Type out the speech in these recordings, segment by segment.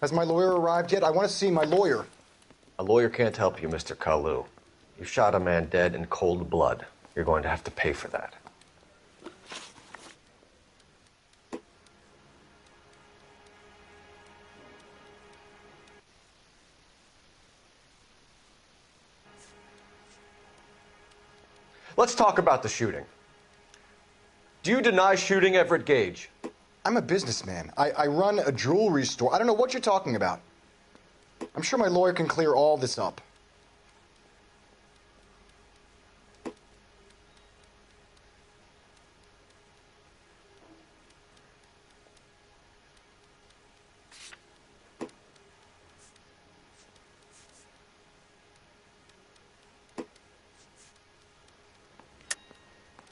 Has my lawyer arrived yet? I want to see my lawyer. A lawyer can't help you, Mr. Kalu. You shot a man dead in cold blood. You're going to have to pay for that. Let's talk about the shooting. Do you deny shooting Everett Gage? I'm a businessman. I run a jewelry store. I don't know what you're talking about. I'm sure my lawyer can clear all this up.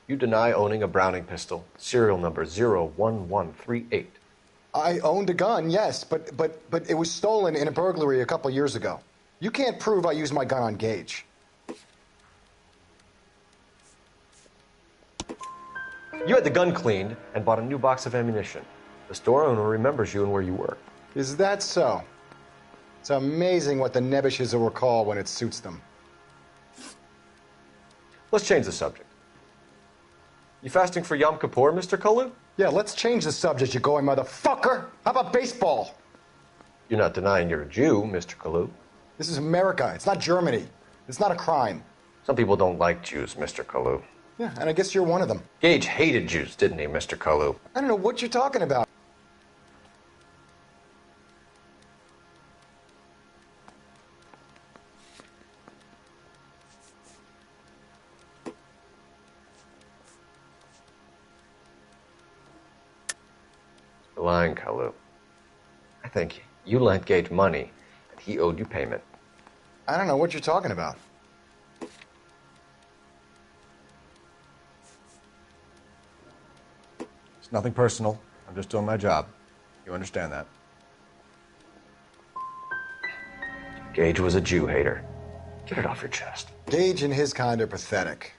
You deny owning a Browning pistol, serial number 01138. I owned a gun, yes, but it was stolen in a burglary a couple years ago. You can't prove I used my gun on Gage. You had the gun cleaned and bought a new box of ammunition. The store owner remembers you and where you were. Is that so? It's amazing what the nebbishes will recall when it suits them. Let's change the subject. You fasting for Yom Kippur, Mr. Kalu? Yeah, let's change the subject, you going motherfucker. How about baseball? You're not denying you're a Jew, Mr. Kalu. This is America. It's not Germany. It's not a crime. Some people don't like Jews, Mr. Kalu. Yeah, and I guess you're one of them. Gage hated Jews, didn't he, Mr. Kalu? I don't know what you're talking about. You're lying, Kalu. I think you lent Gage money, and he owed you payment. I don't know what you're talking about. It's nothing personal. I'm just doing my job. You understand that? Gage was a Jew hater. Get it off your chest. Gage and his kind are pathetic.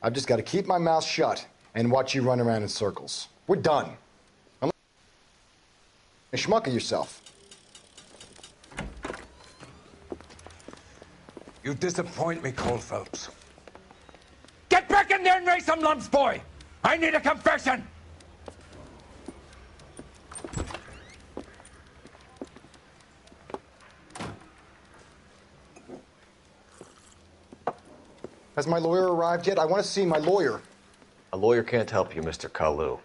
I've just got to keep my mouth shut and watch you run around in circles. We're done. Schmuck of yourself. You disappoint me, Cole Phelps. Get back in there and raise some lumps, boy! I need a confession! Has my lawyer arrived yet? I want to see my lawyer. A lawyer can't help you, Mr. Kalu.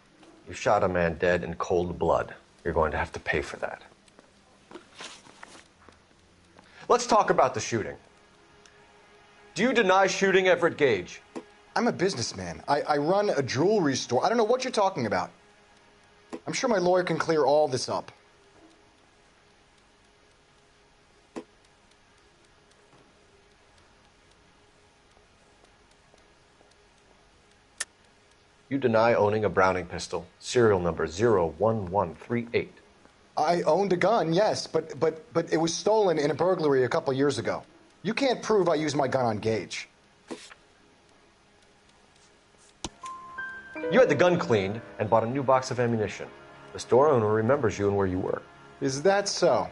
You shot a man dead in cold blood. You're going to have to pay for that. Let's talk about the shooting. Do you deny shooting Everett Gage? I'm a businessman. I run a jewelry store. I don't know what you're talking about. I'm sure my lawyer can clear all this up. You deny owning a Browning pistol, serial number 01138. I owned a gun, yes, but it was stolen in a burglary a couple years ago. You can't prove I used my gun on Gage. You had the gun cleaned and bought a new box of ammunition. The store owner remembers you and where you were. Is that so?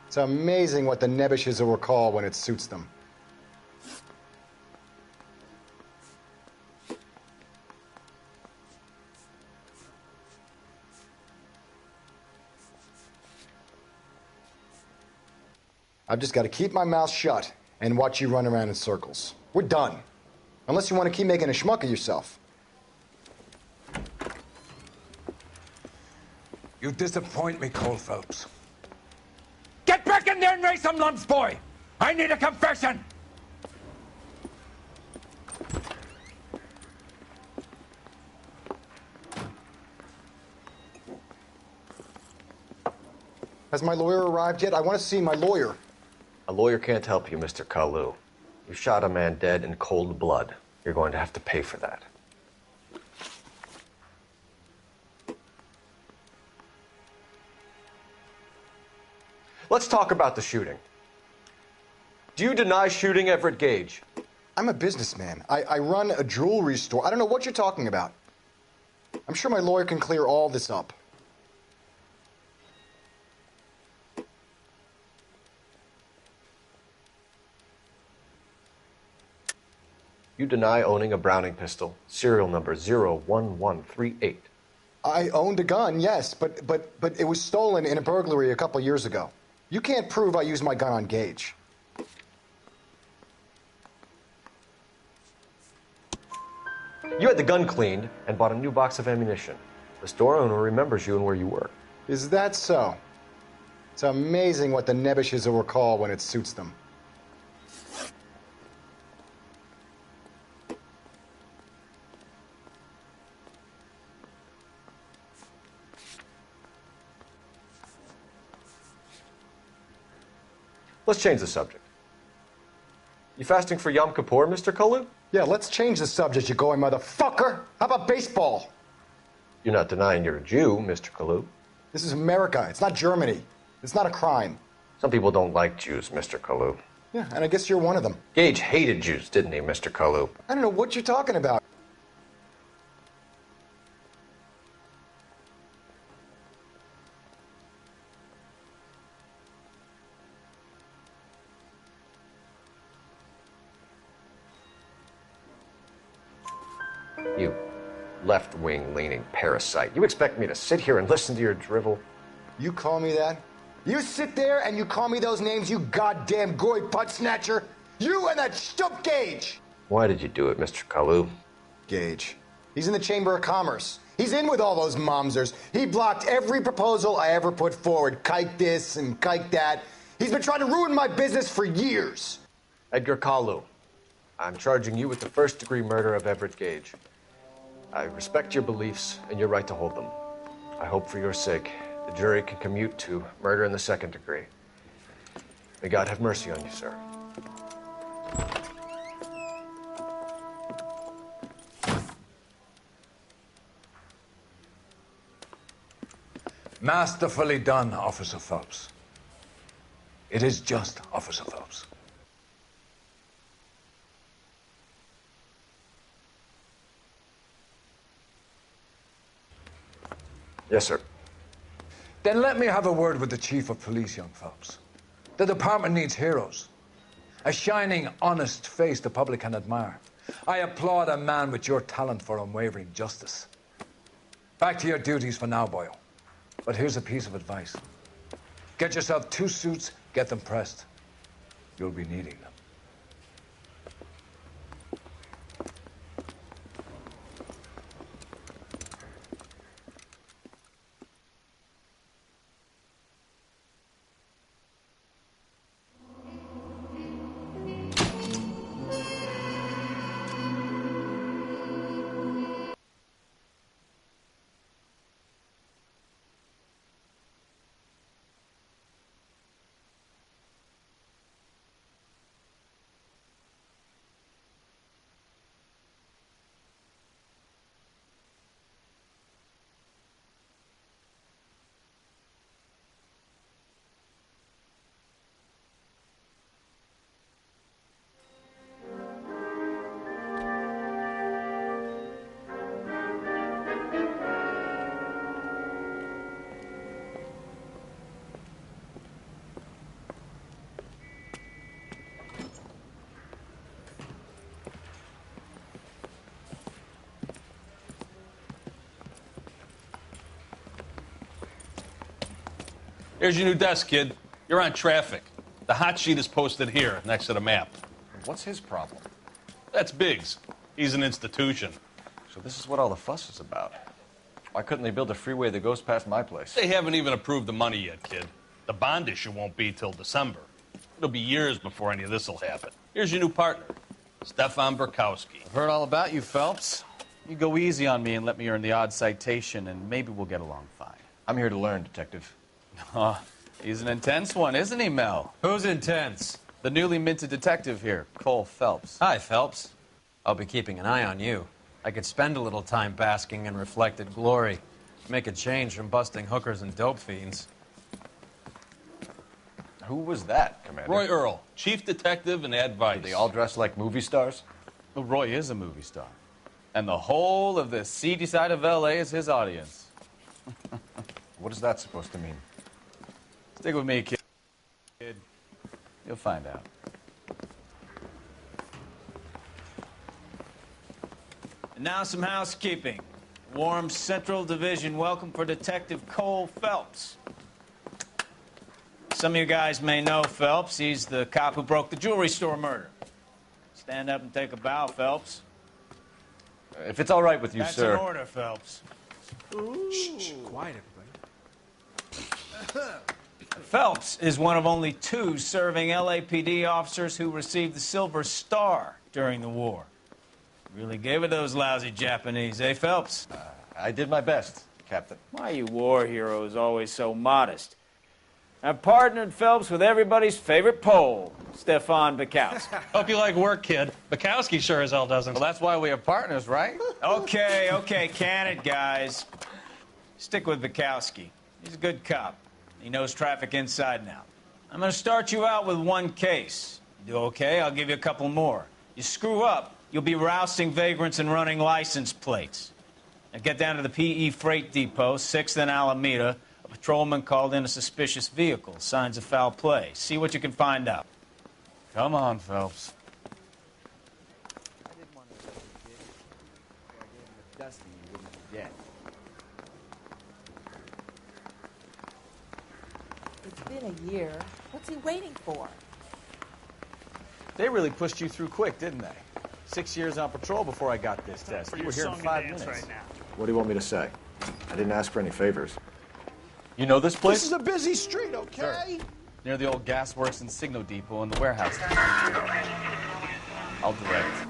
It's amazing what the nebbishes will recall when it suits them. I've just got to keep my mouth shut and watch you run around in circles. We're done. Unless you want to keep making a schmuck of yourself. You disappoint me, Cole Phelps. Get back in there and raise some lumps, boy! I need a confession! Has my lawyer arrived yet? I want to see my lawyer. A lawyer can't help you, Mr. Kalu. You shot a man dead in cold blood. You're going to have to pay for that. Let's talk about the shooting. Do you deny shooting Everett Gage? I'm a businessman. I run a jewelry store. I don't know what you're talking about. I'm sure my lawyer can clear all this up. You deny owning a Browning pistol, serial number 01138. I owned a gun, yes, but it was stolen in a burglary a couple years ago. You can't prove I used my gun on Gage. You had the gun cleaned and bought a new box of ammunition. The store owner remembers you and where you work. Is that so? It's amazing what the Nebbishes will recall when it suits them. Let's change the subject. You fasting for Yom Kippur, Mr. Kalu? Yeah, let's change the subject, you going motherfucker. How about baseball? You're not denying you're a Jew, Mr. Kalu. This is America. It's not Germany. It's not a crime. Some people don't like Jews, Mr. Kalu. Yeah, and I guess you're one of them. Gage hated Jews, didn't he, Mr. Kalu? I don't know what you're talking about. You left-wing leaning parasite. You expect me to sit here and listen to your drivel? You call me that? You sit there and you call me those names, you goddamn goy butt snatcher? You and that stup Gage! Why did you do it, Mr. Kalu? Gage. He's in the Chamber of Commerce. He's in with all those momsers. He blocked every proposal I ever put forward. Kike this and kike that. He's been trying to ruin my business for years. Edgar Kalu, I'm charging you with the first-degree murder of Everett Gage. I respect your beliefs and your right to hold them. I hope for your sake the jury can commute to murder in the second degree. May God have mercy on you, sir. Masterfully done, Officer Phelps. It is just Officer Phelps. Yes, sir. Then let me have a word with the Chief of Police, young Phelps. The department needs heroes. A shining, honest face the public can admire. I applaud a man with your talent for unwavering justice. Back to your duties for now, boyo. But here's a piece of advice. Get yourself 2 suits, get them pressed. You'll be needing them. Here's your new desk, kid. You're on traffic. The hot sheet is posted here, next to the map. What's his problem? That's Biggs. He's an institution. So this is what all the fuss is about. Why couldn't they build a freeway that goes past my place? They haven't even approved the money yet, kid. The bond issue won't be till December. It'll be years before any of this will happen. Here's your new partner, Stefan Burkowski. I've heard all about you, Phelps. You go easy on me and let me earn the odd citation, and maybe we'll get along fine. I'm here to learn, Detective. He's an intense one, isn't he, Mel? Who's intense? The newly minted detective here, Cole Phelps. Hi, Phelps. I'll be keeping an eye on you. I could spend a little time basking in reflected glory. Make a change from busting hookers and dope fiends. Who was that, Commander? Roy Earl, chief detective and advice. Do they all dress like movie stars? Well, Roy is a movie star. And the whole of the seedy side of L.A. is his audience. What is that supposed to mean? Stick with me, kid. You'll find out. Now some housekeeping. Warm Central Division welcome for Detective Cole Phelps. Some of you guys may know Phelps. He's the cop who broke the jewelry store murder. Stand up and take a bow, Phelps. If it's all right with you, That's sir. an order, Phelps. Shh, quiet, everybody. Phelps is one of only 2 serving LAPD officers who received the Silver Star during the war. Really gave it those lousy Japanese, eh, Phelps? I did my best, Captain. Why are you war heroes always so modest? I've partnered Phelps with everybody's favorite Pole, Stefan Bukowski. Hope you like work, kid. Bukowski sure as hell doesn't. Well, that's why we have partners, right? Okay, can it, guys. Stick with Bukowski. He's a good cop. He knows traffic inside and out. I'm going to start you out with 1 case. You do okay, I'll give you a couple more. You screw up, you'll be rousting vagrants and running license plates. Now get down to the PE Freight Depot, 6th and Alameda. A patrolman called in a suspicious vehicle. Signs of foul play. See what you can find out. Come on, Phelps. It's been a year. What's he waiting for? They really pushed you through quick, didn't they? 6 years on patrol before I got this test. You were here in 5 minutes. Right now. What do you want me to say? I didn't ask for any favors. You know this place? This is a busy street, okay? Near the old gas works and Signo Depot and the warehouse. I'll direct.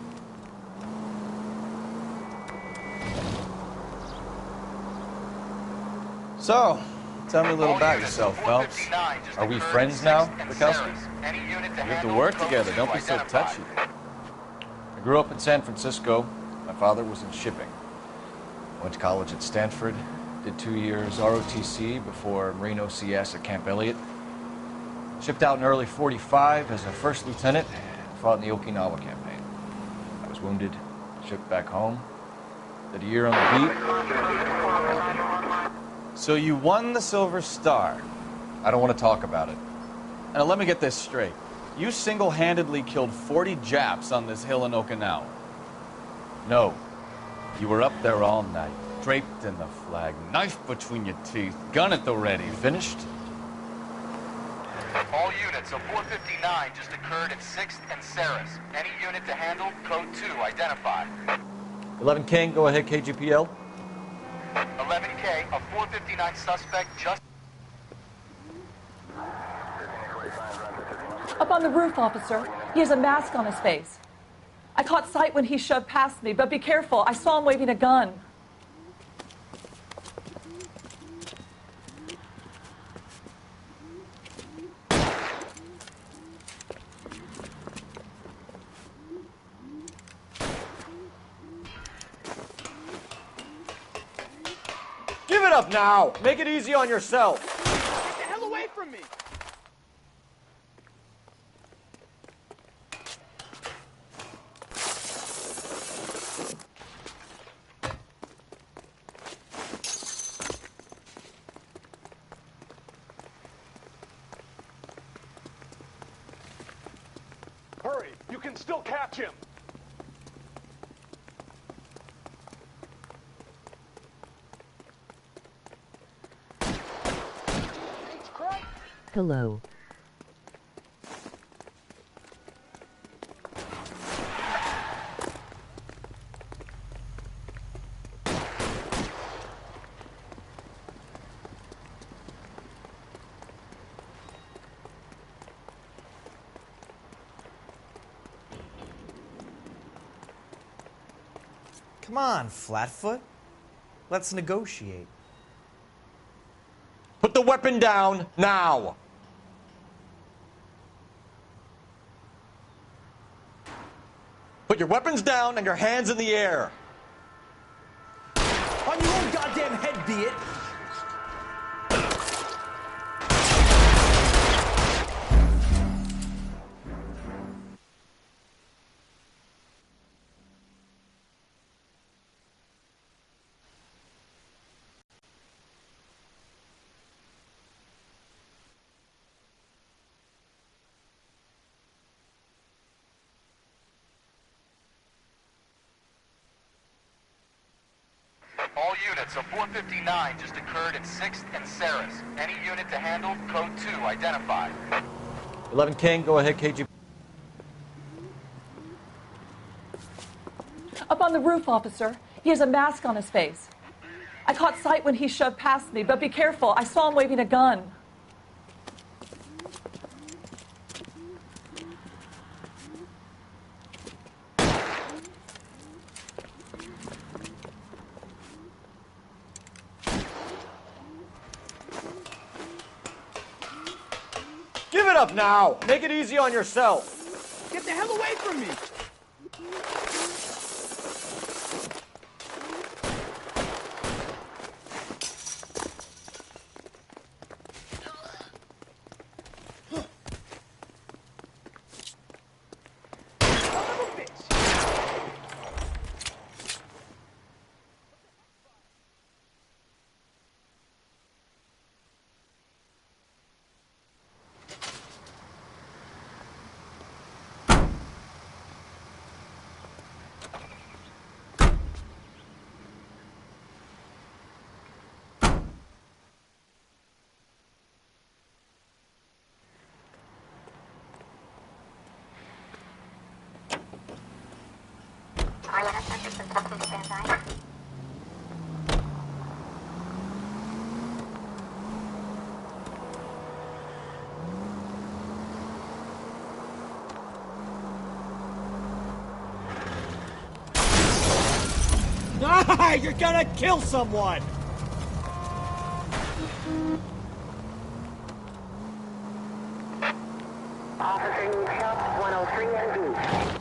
So, tell me a little about yourself, Phelps. Are we friends now, Bukowski? We have to work together. Don't be so touchy. I grew up in San Francisco. My father was in shipping. Went to college at Stanford. Did 2 years ROTC before Marine OCS at Camp Elliott. Shipped out in early '45 as a first lieutenant. Fought in the Okinawa campaign. I was wounded. Shipped back home. Did a year on the beat. So you won the Silver Star. I don't want to talk about it. Now let me get this straight. You single-handedly killed 40 Japs on this hill in Okinawa. No. You were up there all night, draped in the flag, knife between your teeth, gun at the ready. Finished? All units, a 459 just occurred at 6th and Saris. Any unit to handle, code 2, identify. 11 King, go ahead, KGPL. 11K, a 459 suspect just... Up on the roof, officer. He has a mask on his face. I caught sight when he shoved past me, but be careful. I saw him waving a gun. Give it up now! Make it easy on yourself! Get the hell away from me! Hurry! You can still catch him! Hello. Come on, Flatfoot. Let's negotiate. Put the weapon down now! Put your weapons down and your hands in the air. On your own goddamn head, be it! units, a 459 just occurred at 6th and Saris. Any unit to handle, code 2 identified. 11 King, go ahead, KG. Up on the roof, officer. He has a mask on his face. I caught sight when he shoved past me, but be careful. I saw him waving a gun. Give it up now! Make it easy on yourself! Get the hell away from me! Ah, you're gonna kill someone! Officer needs help, 103 ND.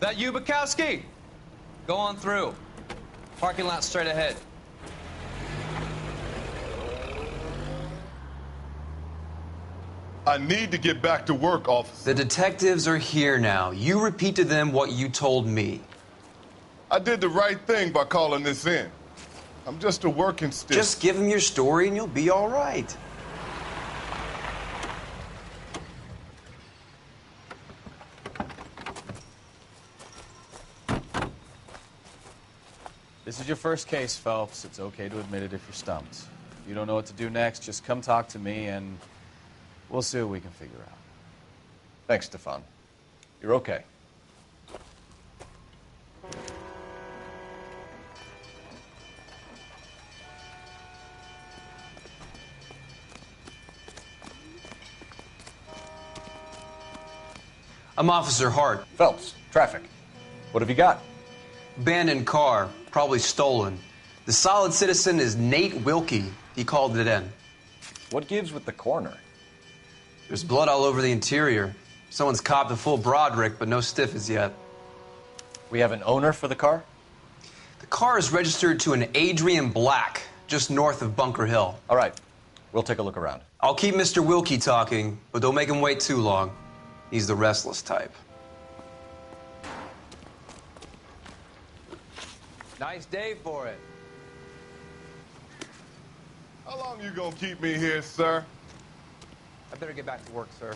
That you, Bukowski? Go on through. Parking lot straight ahead. I need to get back to work, officer. The detectives are here now. You repeat to them what you told me. I did the right thing by calling this in. I'm just a working stiff. Just give them your story and you'll be all right. This is your first case, Phelps. It's okay to admit it if you're stumped. If you don't know what to do next, just come talk to me and we'll see what we can figure out. Thanks, Stefan. You're okay. I'm Officer Hart. Phelps, traffic. What have you got? Abandoned car, probably stolen. The solid citizen is Nate Wilkie. He called it in. What gives with the coroner? There's blood all over the interior. Someone's copped a full Broderick, but no stiff as yet. We have an owner for the car? The car is registered to an Adrian Black, just north of Bunker Hill. All right. We'll take a look around. I'll keep Mr. Wilkie talking, but don't make him wait too long. He's the restless type. Nice day for it. How long you gonna keep me here, sir? I better get back to work, sir.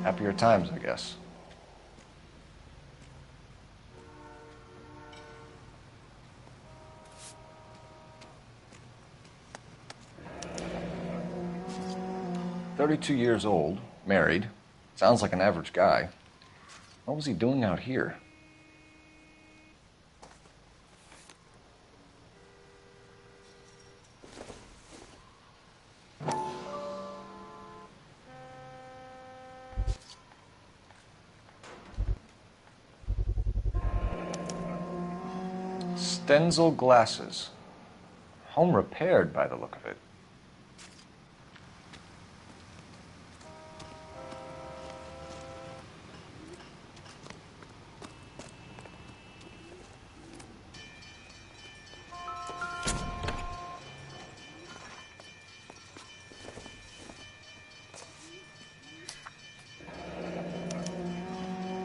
Happier times, I guess. "32 years old, married. Sounds like an average guy. What was he doing out here?" Stenzel glasses. Home repaired by the look of it.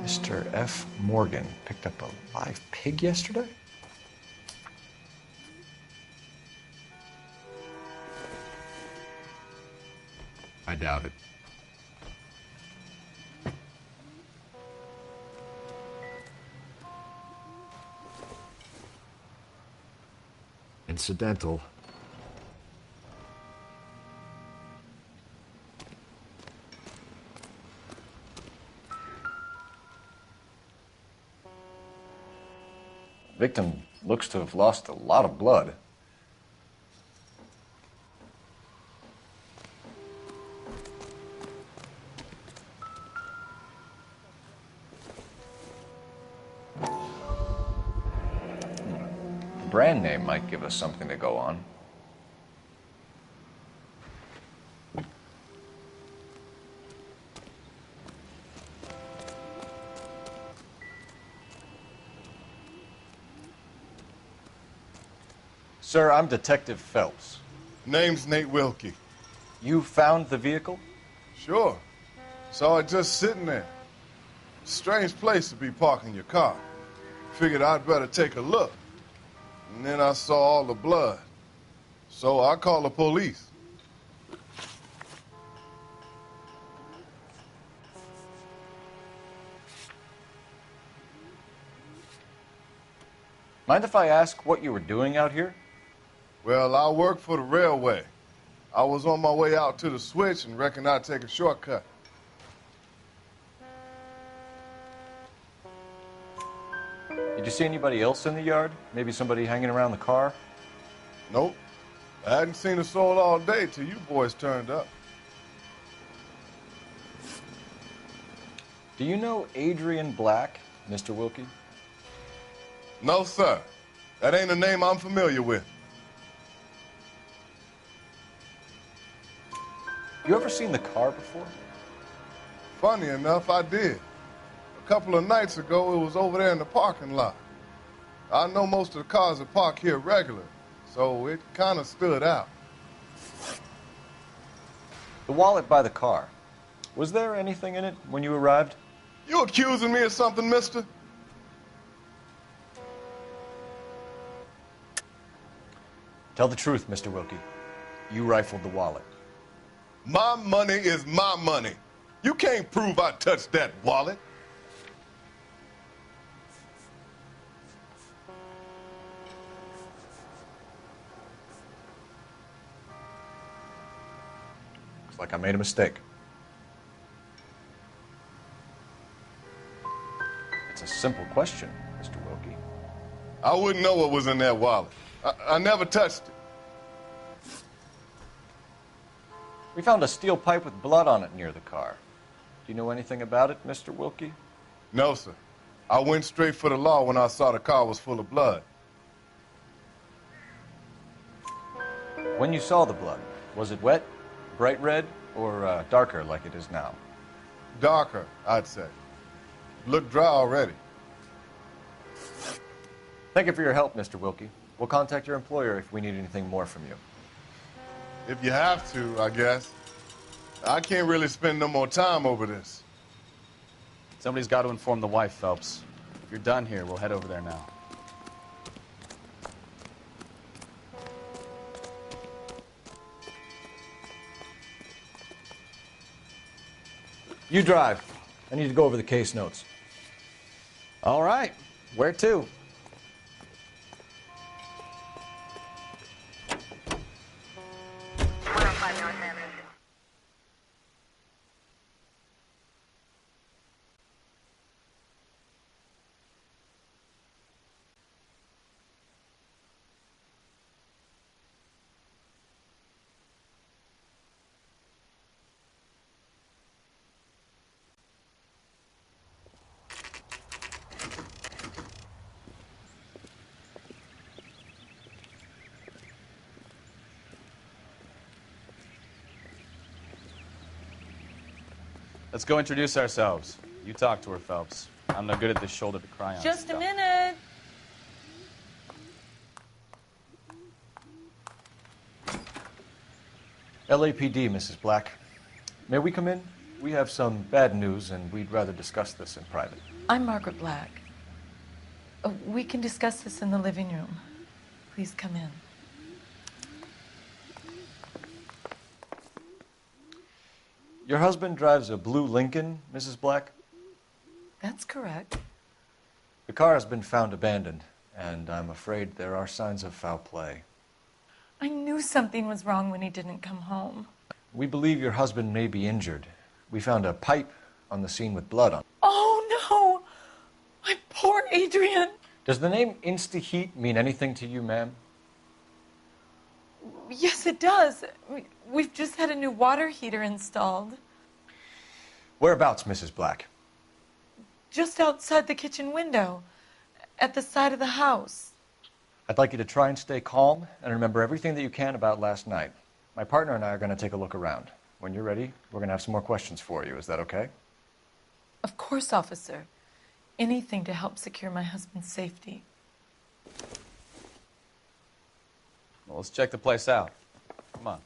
Mr. F. Morgan picked up a live pig yesterday? I doubt it. Incidental. Victim looks to have lost a lot of blood. The brand name might give us something to go on. Sir, I'm Detective Phelps. Name's Nate Wilkie. You found the vehicle? Sure. Saw it just sitting there. Strange place to be parking your car. Figured I'd better take a look. And then I saw all the blood. So I called the police. Mind if I ask what you were doing out here? Well, I work for the railway. I was on my way out to the switch and reckoned I'd take a shortcut. Did you see anybody else in the yard? Maybe somebody hanging around the car? Nope. I hadn't seen a soul all day till you boys turned up. Do you know Adrian Black, Mr. Wilkie? No, sir. That ain't a name I'm familiar with. You ever seen the car before? Funny enough, I did. A couple of nights ago, it was over there in the parking lot. I know most of the cars that park here regular, so it kind of stood out. The wallet by the car. Was there anything in it when you arrived? You accusing me of something, mister? Tell the truth, Mr. Wilkie. You rifled the wallet. My money is my money. You can't prove I touched that wallet. Looks like I made a mistake. It's a simple question, Mr. Wilkie. I wouldn't know what was in that wallet. I never touched it. We found a steel pipe with blood on it near the car. Do you know anything about it, Mr. Wilkie? No, sir. I went straight for the law when I saw the car was full of blood. When you saw the blood, was it wet, bright red, or darker like it is now? Darker, I'd say. Looked dry already. Thank you for your help, Mr. Wilkie. We'll contact your employer if we need anything more from you. If you have to, I guess. I can't really spend no more time over this. Somebody's got to inform the wife, Phelps. If you're done here, we'll head over there now. You drive. I need to go over the case notes. All right. Where to? Let's go introduce ourselves. You talk to her, Phelps. I'm no good at this shoulder to cry on Just stuff. a minute. LAPD, Mrs. Black. May we come in? We have some bad news, and we'd rather discuss this in private. I'm Margaret Black. We can discuss this in the living room. Please come in. Your husband drives a blue Lincoln, Mrs. Black? That's correct. The car has been found abandoned, and I'm afraid there are signs of foul play. I knew something was wrong when he didn't come home. We believe your husband may be injured. We found a pipe on the scene with blood on it. Oh, no! My poor Adrian! Does the name Insta-Heat mean anything to you, ma'am? Yes, it does. We've just had a new water heater installed. Whereabouts, Mrs. Black? Just outside the kitchen window, at the side of the house. I'd like you to try and stay calm and remember everything that you can about last night. My partner and I are going to take a look around. When you're ready, we're going to have some more questions for you. Is that okay? Of course, officer. Anything to help secure my husband's safety. Well, let's check the place out. Come on.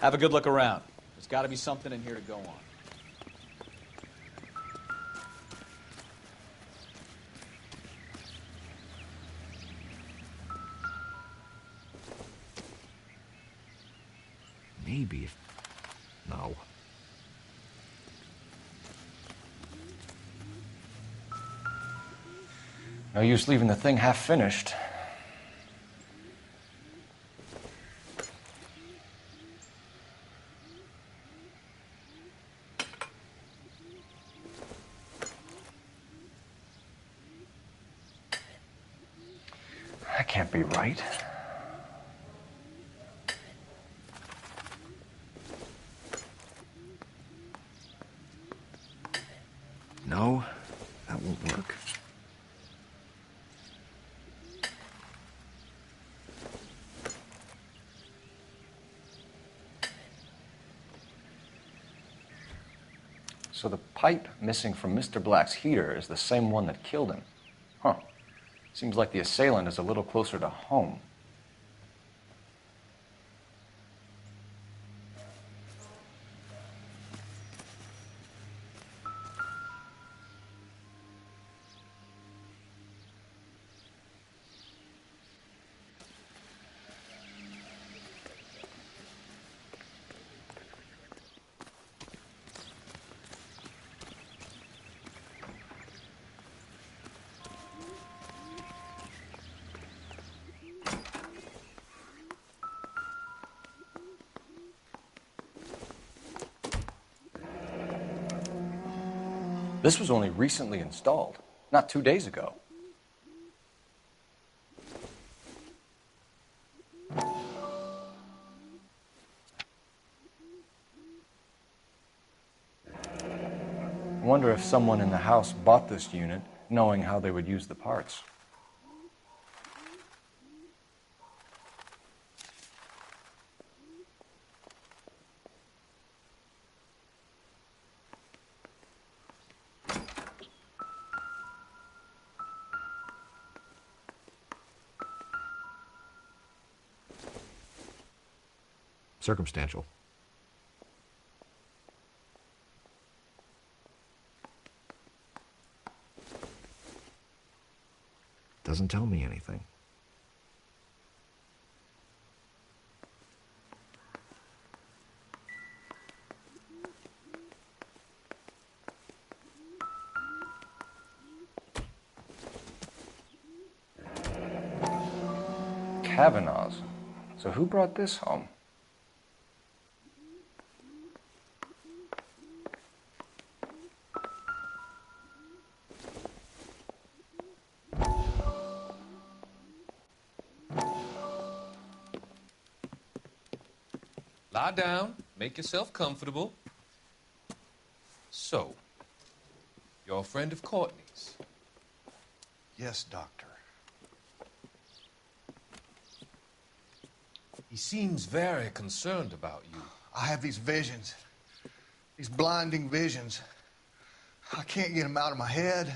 Have a good look around. There's got to be something in here to go on. Maybe if... No. No use leaving the thing half finished. That can't be right. No, that won't work. So the pipe missing from Mr. Black's heater is the same one that killed him. Huh. Seems like the assailant is a little closer to home. This was only recently installed, not 2 days ago. I wonder if someone in the house bought this unit knowing how they would use the parts. Circumstantial. Doesn't tell me anything. Kavanaugh's. So who brought this home? Lie down, make yourself comfortable. So, you're a friend of Courtney's? Yes, Doctor. He seems very concerned about you. I have these visions, these blinding visions. I can't get them out of my head.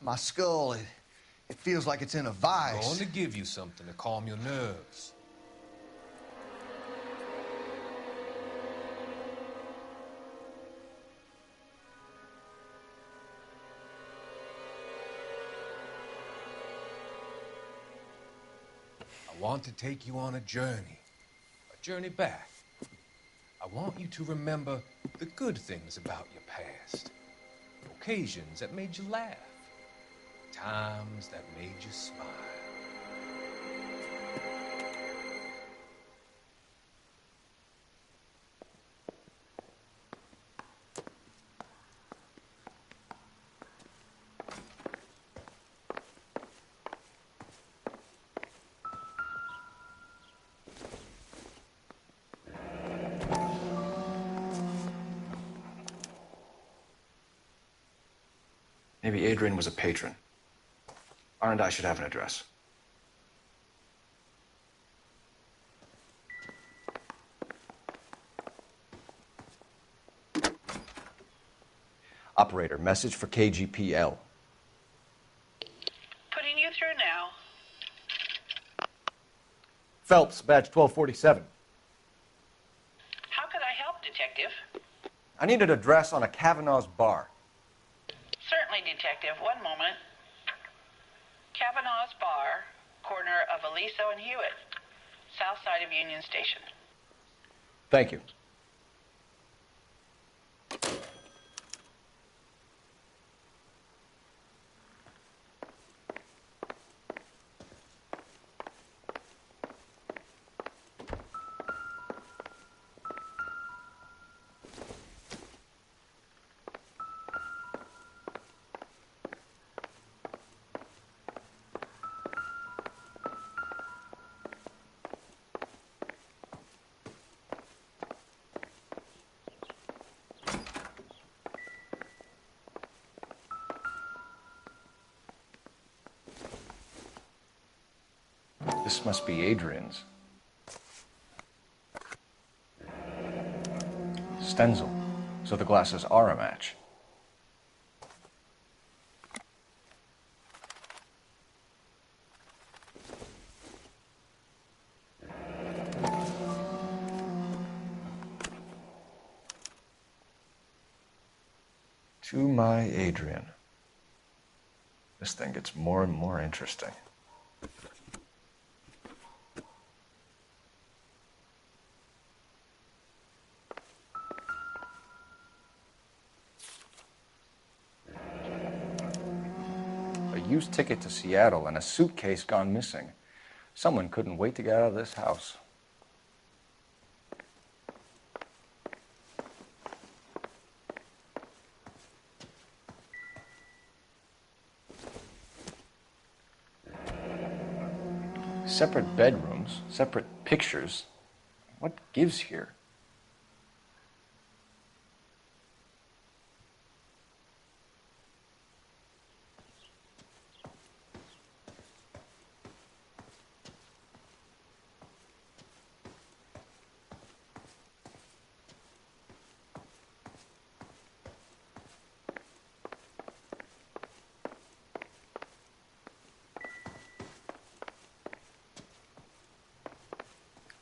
My skull, it feels like it's in a vice. I'm going to give you something to calm your nerves. want to take you on a journey back. I want you to remember the good things about your past, occasions that made you laugh, times that made you smile. Maybe Adrian was a patron. R&I should have an address. Operator, message for KGPL. Putting you through now. Phelps, badge 1247. How could I help, Detective? I need an address on a Kavanaugh's bar. Certainly, Detective. One moment. Kavanaugh's Bar, corner of Aliso and Hewitt, south side of Union Station. Thank you. This must be Adrian's. Stenzel. So the glasses are a match. To my Adrian. This thing gets more and more interesting. Used ticket to Seattle and a suitcase gone missing. Someone couldn't wait to get out of this house. Separate bedrooms, separate pictures. What gives here?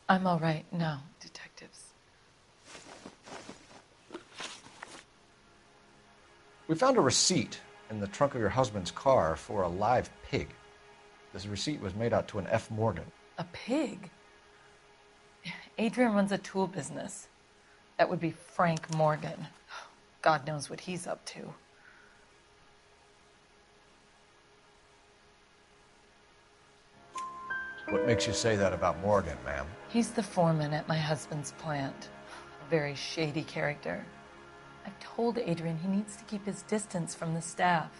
I'm all right now, detectives. We found a receipt in the trunk of your husband's car for a live pig. This receipt was made out to an F. Morgan. A pig? Adrian runs a tool business. That would be Frank Morgan. God knows what he's up to. What makes you say that about Morgan, ma'am? He's the foreman at my husband's plant. A very shady character. I've told Adrian he needs to keep his distance from the staff.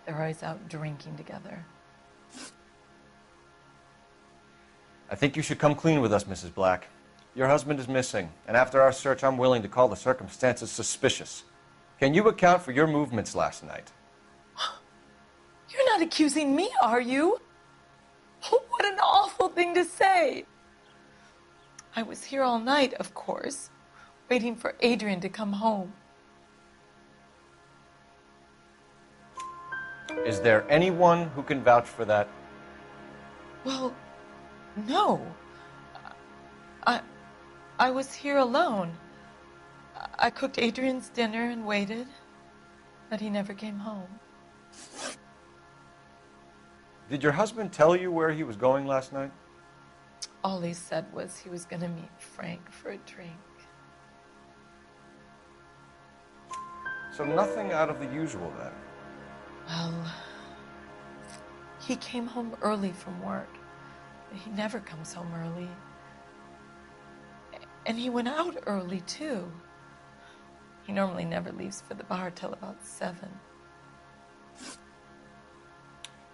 They're always out drinking together. I think you should come clean with us, Mrs. Black. Your husband is missing, and after our search, I'm willing to call the circumstances suspicious. Can you account for your movements last night? You're not accusing me, are you? What an awful thing to say. I was here all night, of course, waiting for Adrian to come home. Is there anyone who can vouch for that? Well, no. I was here alone. I cooked Adrian's dinner and waited, but he never came home. Did your husband tell you where he was going last night? All he said was he was going to meet Frank for a drink. So nothing out of the usual then? Well, he came home early from work. He never comes home early. And he went out early, too. He normally never leaves for the bar till about 7.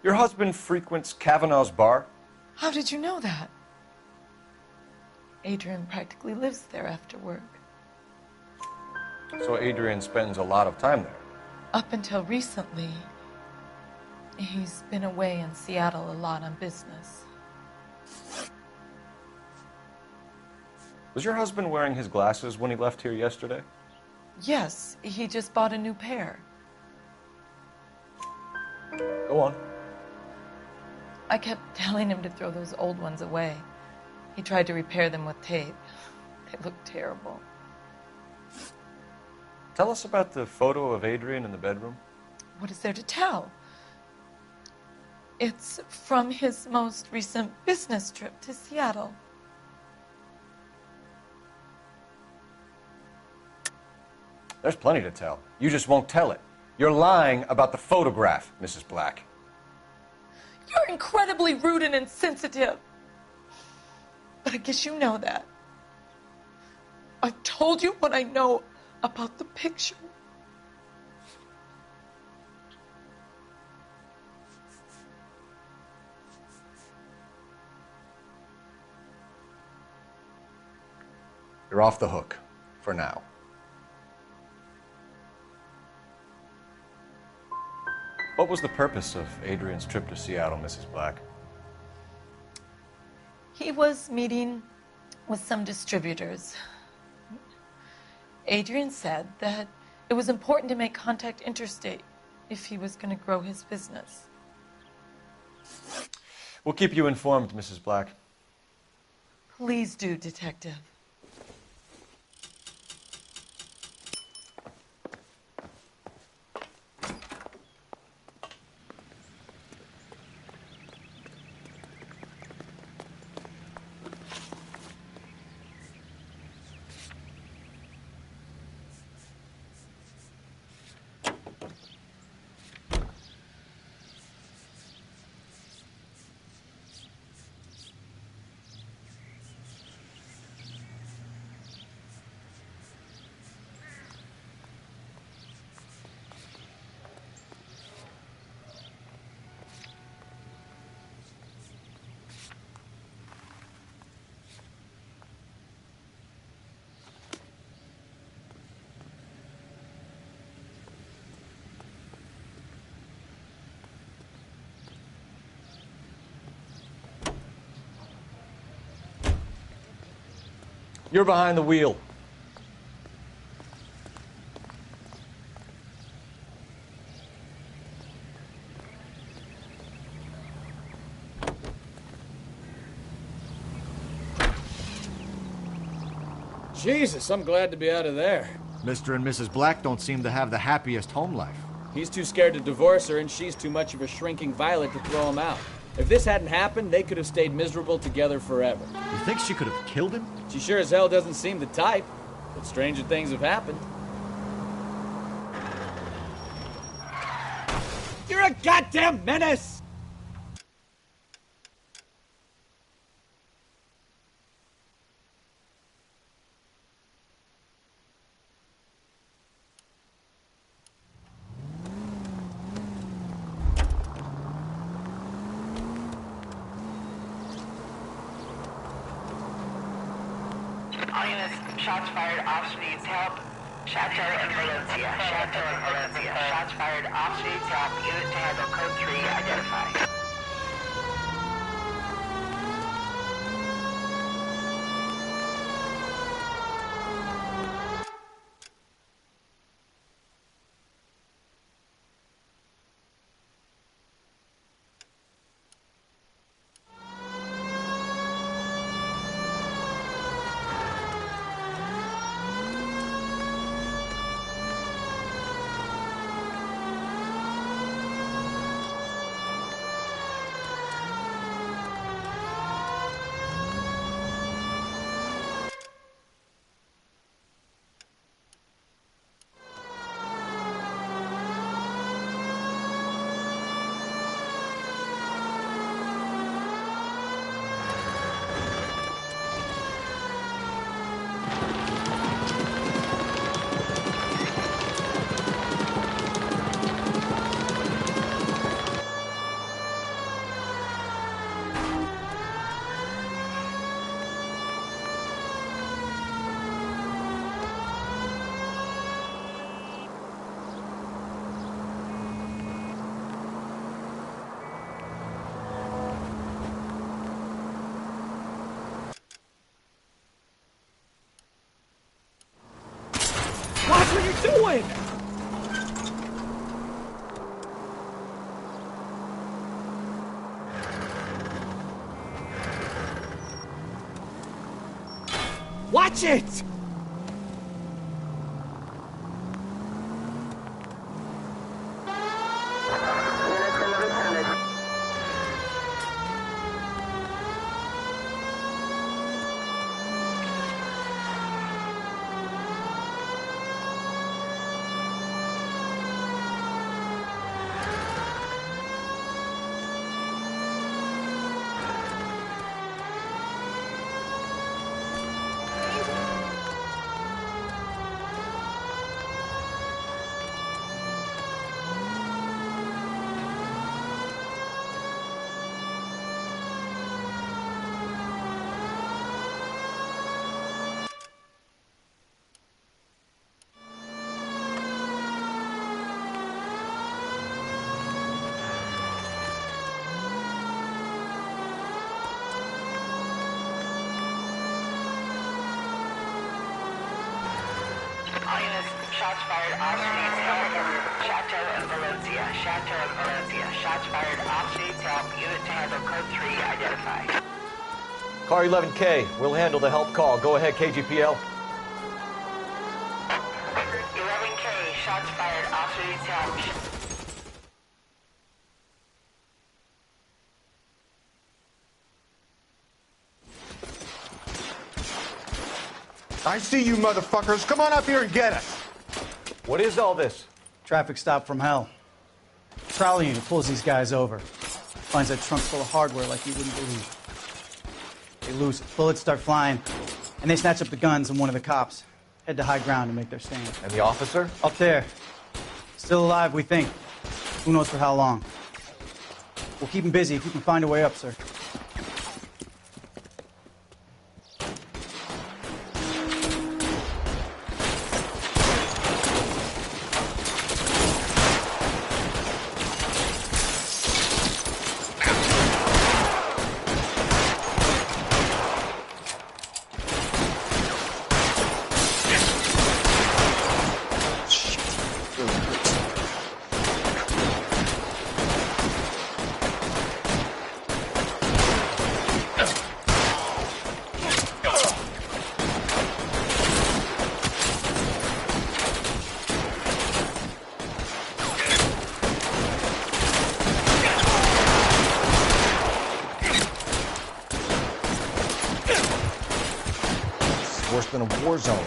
Your husband frequents Kavanaugh's bar? How did you know that? Adrian practically lives there after work. So Adrian spends a lot of time there? Up until recently, he's been away in Seattle a lot on business. Was your husband wearing his glasses when he left here yesterday? Yes, he just bought a new pair. Go on. I kept telling him to throw those old ones away. He tried to repair them with tape. They look terrible. Tell us about the photo of Adrian in the bedroom. What is there to tell? It's from his most recent business trip to Seattle. There's plenty to tell. You just won't tell it. You're lying about the photograph, Mrs. Black. You're incredibly rude and insensitive. But I guess you know that. I've told you what I know about the picture. You're off the hook, for now. What was the purpose of Adrian's trip to Seattle, Mrs. Black? He was meeting with some distributors. Adrian said that it was important to make contact interstate if he was going to grow his business. We'll keep you informed, Mrs. Black. Please do, Detective. You're behind the wheel. Jesus, I'm glad to be out of there. Mr. and Mrs. Black don't seem to have the happiest home life. He's too scared to divorce her, and she's too much of a shrinking violet to throw him out. If this hadn't happened, they could have stayed miserable together forever. You think she could have killed him? She sure as hell doesn't seem the type, but stranger things have happened. You're a goddamn menace! All units, shots fired, officer needs help. Chateau and Valencia. Chateau and Valencia. Shots fired, officer needs help. Unit to handle code 3, identify. doing? Watch it! Shots fired off streets, help. Chateau and Valencia. Chateau and Valencia. Shots fired off streets, help. Unit to handle code 3 identified. Car 11K, we'll handle the help call. Go ahead, KGPL. 11K, shots fired off streets, help. I see you motherfuckers. Come on up here and get us. What is all this? Traffic stop from hell. Trolley unit pulls these guys over. Finds that trunk full of hardware like you wouldn't believe. They lose it. Bullets start flying. And they snatch up the guns and one of the cops. Head to high ground and make their stand. And the officer? Up there. Still alive, we think. Who knows for how long. We'll keep him busy if you can find a way up, sir. Worse than a war zone.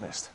Missed.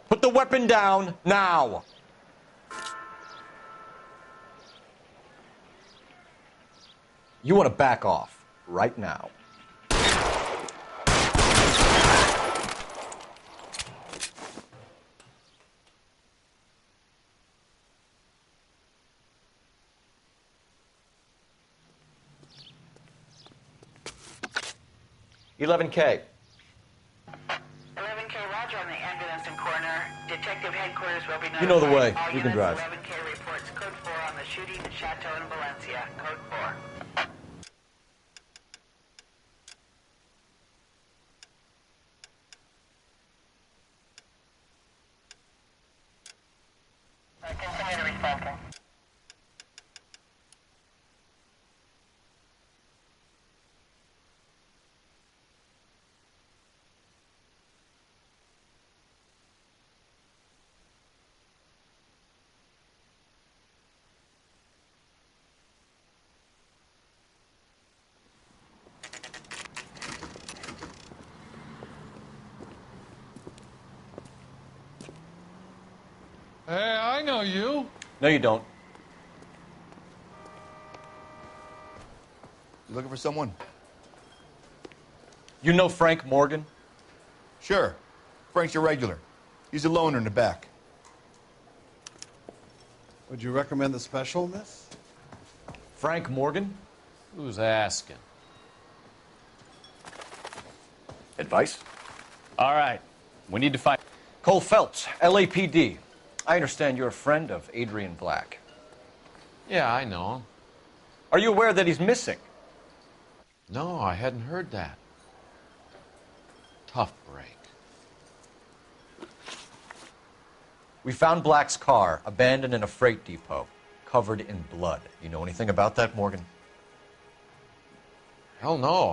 Put the weapon down, now! You want to back off, right now. $11K. 11K, roger on the ambulance and coroner. Did Detective headquarters will be notified. You know the way. All You can units, drive. 11K reports code 4 on the shooting in Chateau in Valencia. Code 4. Continue to respond. Hey, I know you. No, you don't. You looking for someone? You know Frank Morgan? Sure. Frank's your regular. He's a loner in the back. Would you recommend the special, miss? Frank Morgan? Who's asking? Advice? All right. We need to find... Cole Phelps, LAPD. I understand you're a friend of Adrian Black. Yeah, I know him. Are you aware that he's missing? No, I hadn't heard that. Tough break. We found Black's car abandoned in a freight depot, covered in blood. You know anything about that, Morgan? Hell no.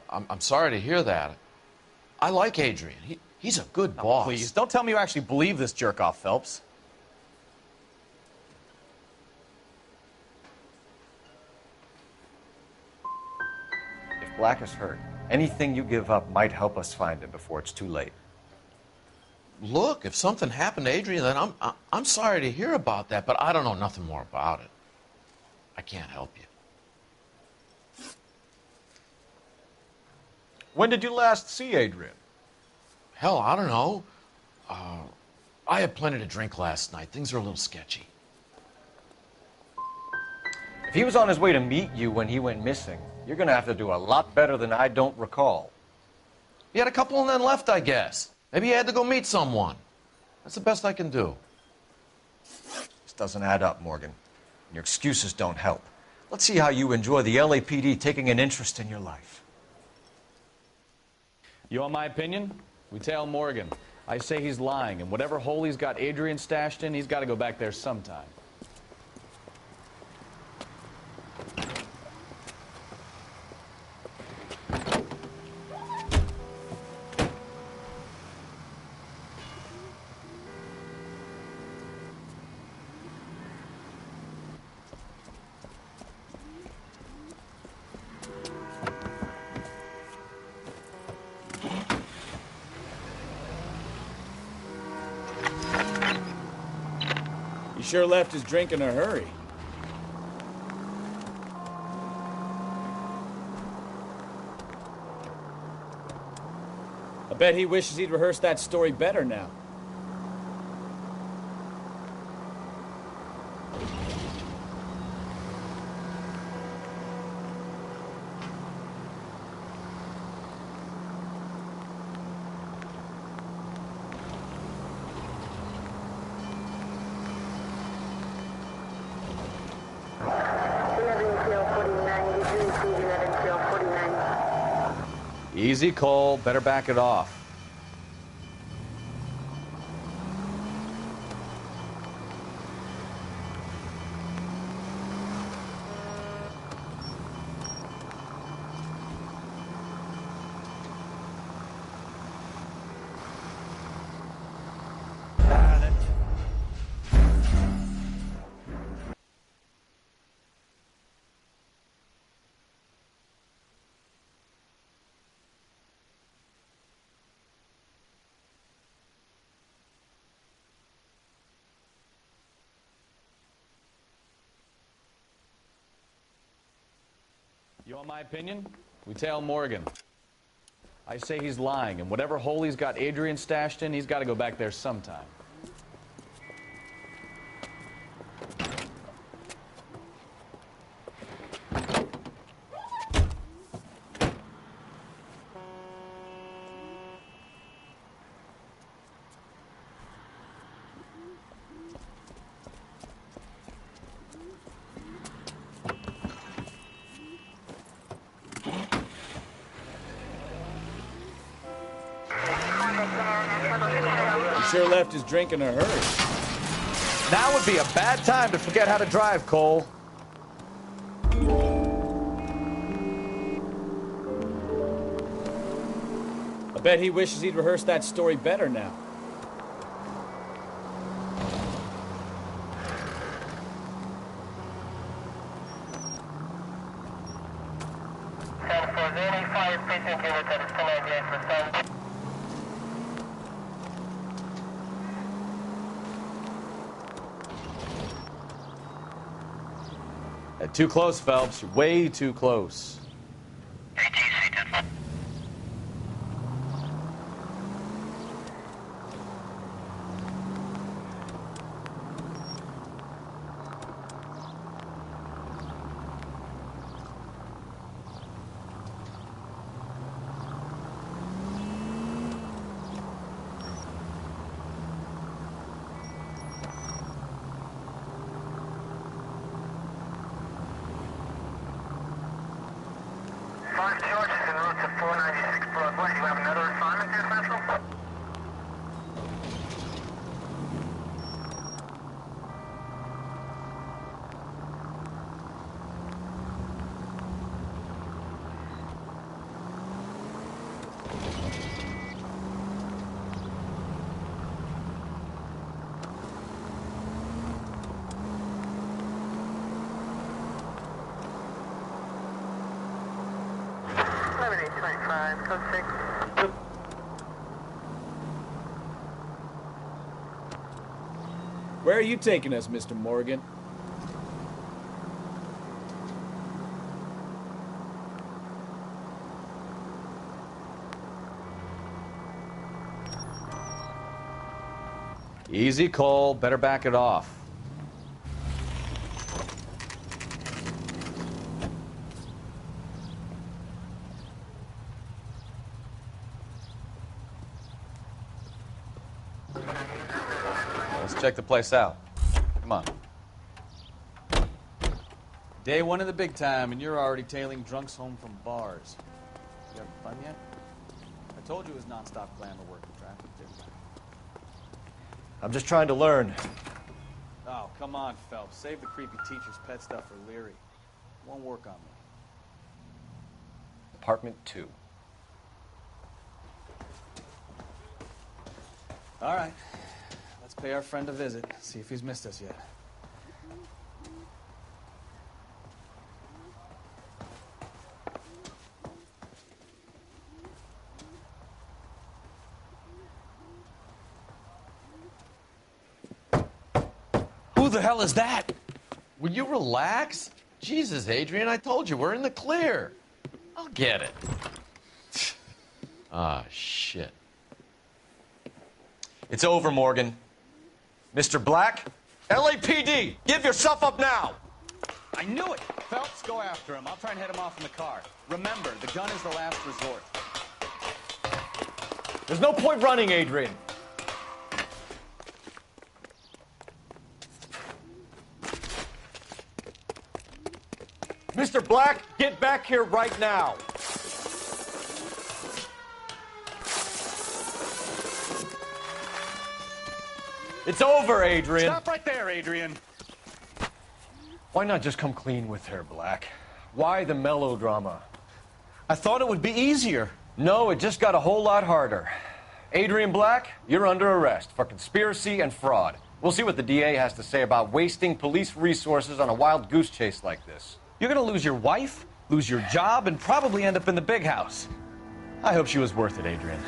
I'm sorry to hear that. I like Adrian. He's a good boss. Please, don't tell me you actually believe this jerk-off, Phelps. If Black is hurt, anything you give up might help us find him before it's too late. Look, if something happened to Adrian, then I'm sorry to hear about that, but I don't know nothing more about it. I can't help you. When did you last see Adrian? Hell, I don't know. I had plenty to drink last night. Things are a little sketchy. If he was on his way to meet you when he went missing, you're going to have to do a lot better than I don't recall. He had a couple and then left, I guess. Maybe he had to go meet someone. That's the best I can do. This doesn't add up, Morgan. Your excuses don't help. Let's see how you enjoy the LAPD taking an interest in your life. You want my opinion? We tail Morgan. I say he's lying, and whatever hole he's got Adrian stashed in, he's got to go back there sometime. He sure left his drink in a hurry. I bet he wishes he'd rehearsed that story better now. Easy, Cole. Better back it off. You want my opinion? We tail Morgan. I say he's lying, and whatever hole he's got Adrian stashed in, he's got to go back there sometime. sure left his drink in a hurry. Now would be a bad time to forget how to drive, Cole. I bet he wishes he'd rehearsed that story better now. Too close, Phelps. You're way too close. Where are you taking us, Mr. Morgan? Easy, Cole. Better back it off. Let's check the place out. Come on. Day one of the big time, and you're already tailing drunks home from bars. You having fun yet? I told you it was nonstop glamour work in traffic, didn't I? I'm just trying to learn. Oh, come on, Phelps. Save the creepy teacher's pet stuff for Leary. It won't work on me. Apartment 2. All right. Let's pay our friend a visit. See if he's missed us yet. Who the hell is that? Will you relax? Jesus, Adrian, I told you, we're in the clear. I'll get it. Ah, shit. It's over, Morgan. Mr. Black, LAPD, give yourself up now! I knew it! Phelps, go after him. I'll try and head him off in the car. Remember, the gun is the last resort. There's no point running, Adrian. Mr. Black, get back here right now. It's over, Adrian. Stop right there, Adrian. Why not just come clean with her, Black? Why the melodrama? I thought it would be easier. No, it just got a whole lot harder. Adrian Black, you're under arrest for conspiracy and fraud. We'll see what the DA has to say about wasting police resources on a wild goose chase like this. You're gonna lose your wife, lose your job, and probably end up in the big house. I hope she was worth it, Adrian.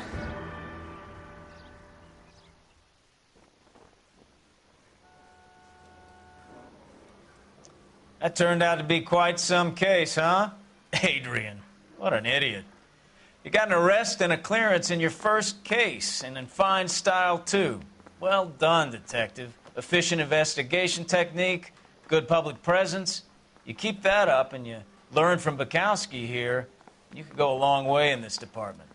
That turned out to be quite some case, huh? Adrian, what an idiot. You got an arrest and a clearance in your first case, and in fine style, too. Well done, detective. Efficient investigation technique, good public presence. You keep that up and you learn from Bukowski here, you could go a long way in this department.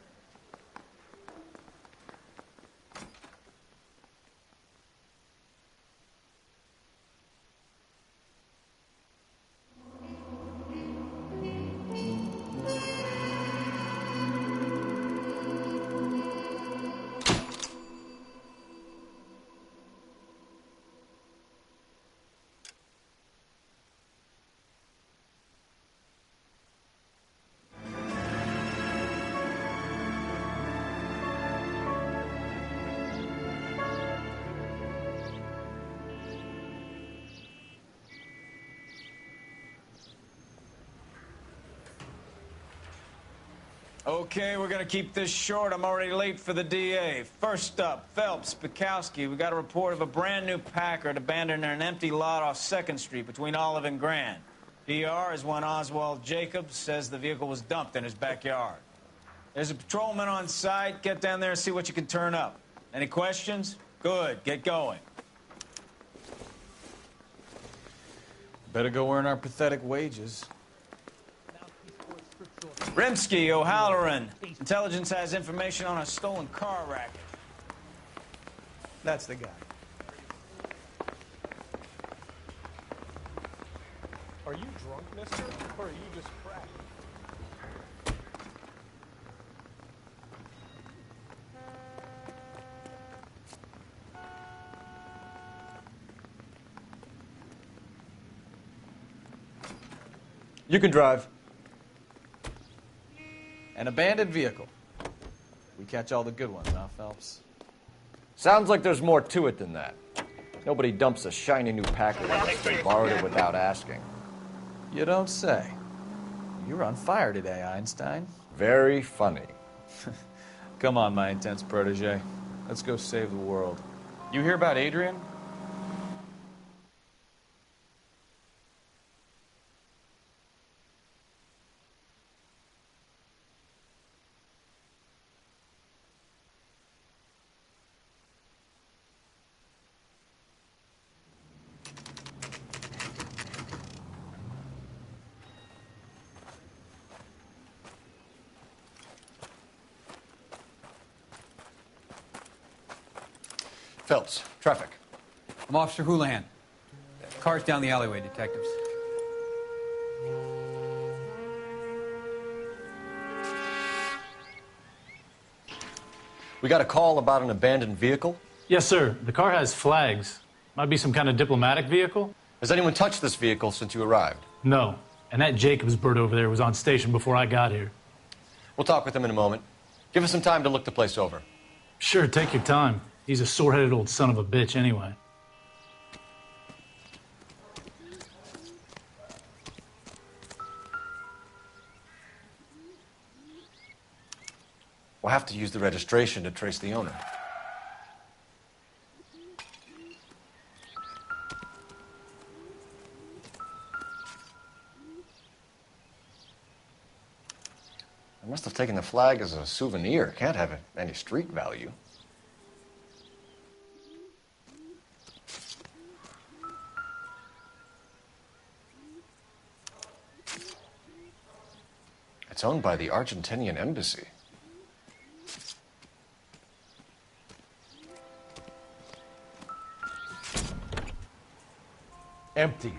Okay, we're gonna keep this short. I'm already late for the DA. First up, Phelps, Bukowski. We got a report of a brand new Packard abandoned in an empty lot off 2nd Street between Olive and Grand. PR is one Oswald Jacobs says the vehicle was dumped in his backyard. There's a patrolman on site. Get down there and see what you can turn up. Any questions? Good, get going. Better go earn our pathetic wages. Rimsky, O'Halloran. Intelligence has information on a stolen car racket. That's the guy. Are you drunk, mister? Or are you just cracked? You can drive. An abandoned vehicle. We catch all the good ones, huh, Phelps? Sounds like there's more to it than that. Nobody dumps a shiny new Packard unless they borrowed it without asking. You don't say. You're on fire today, Einstein. Very funny. Come on, my intense protege. Let's go save the world. You hear about Adrian? Phelps, traffic. I'm Officer Houlihan. Car's down the alleyway, detectives. We got a call about an abandoned vehicle. Yes, sir. The car has flags. Might be some kind of diplomatic vehicle. Has anyone touched this vehicle since you arrived? No. And that Jacobs bird over there was on station before I got here. We'll talk with him in a moment. Give us some time to look the place over. Sure, take your time. He's a sore-headed old son of a bitch anyway. We'll have to use the registration to trace the owner. I must have taken the flag as a souvenir. Can't have any street value. It's owned by the Argentinian embassy. Empty.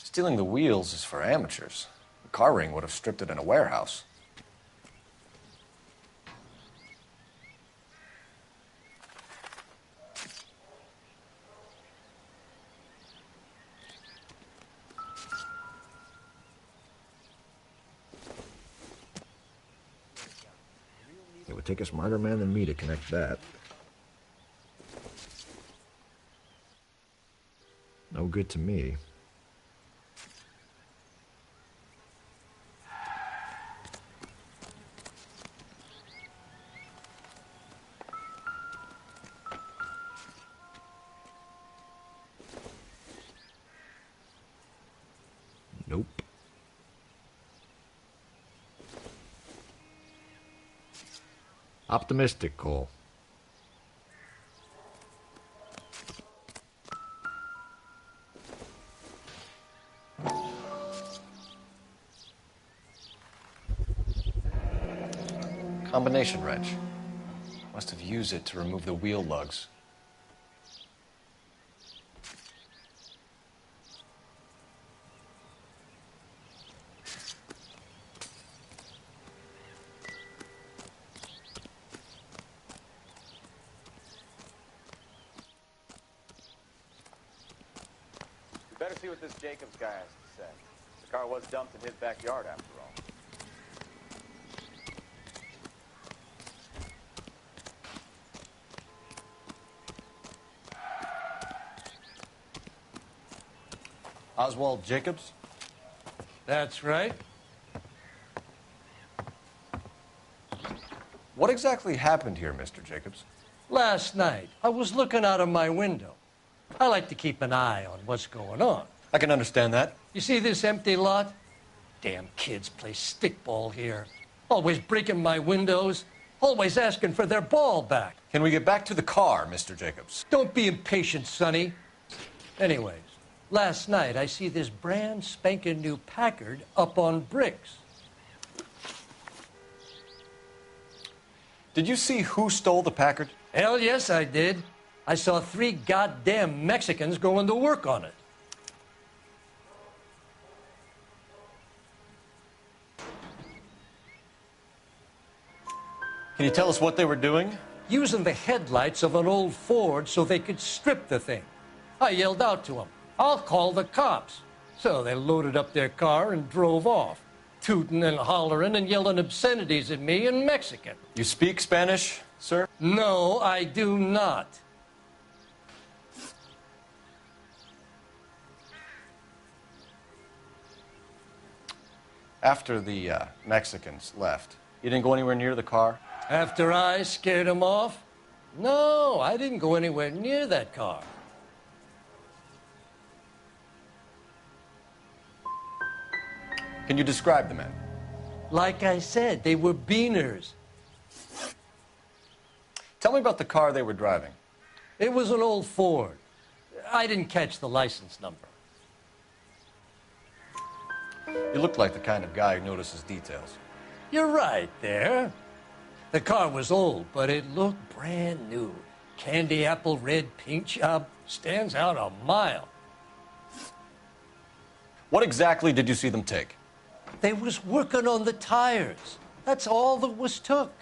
Stealing the wheels is for amateurs. The car ring would have stripped it in a warehouse. It would take a smarter man than me to connect that. No good to me. Nope. Optimistic, Cole. Combination wrench. Must have used it to remove the wheel lugs. You better see what this Jacobs guy has to say. The car was dumped in his backyard, after all. Oswald Jacobs? That's right. What exactly happened here, Mr. Jacobs? Last night, I was looking out of my window. I like to keep an eye on what's going on. I can understand that. You see this empty lot? Damn kids play stickball here. Always breaking my windows. Always asking for their ball back. Can we get back to the car, Mr. Jacobs? Don't be impatient, Sonny. Anyways, last night I see this brand spanking new Packard up on bricks. Did you see who stole the Packard? Hell yes, I did. I saw 3 goddamn Mexicans going to work on it. Can you tell us what they were doing? Using the headlights of an old Ford so they could strip the thing. I yelled out to them, "I'll call the cops." So they loaded up their car and drove off, tooting and hollering and yelling obscenities at me in Mexican. You speak Spanish, sir? No, I do not. After the Mexicans left, you didn't go anywhere near the car? After I scared them off? No, I didn't go anywhere near that car. Can you describe the men? Like I said, they were beaners. Tell me about the car they were driving. It was an old Ford. I didn't catch the license number. You look like the kind of guy who notices details. You're right there. The car was old, but it looked brand new. Candy apple red paint job stands out a mile. What exactly did you see them take? They was working on the tires. That's all that was took.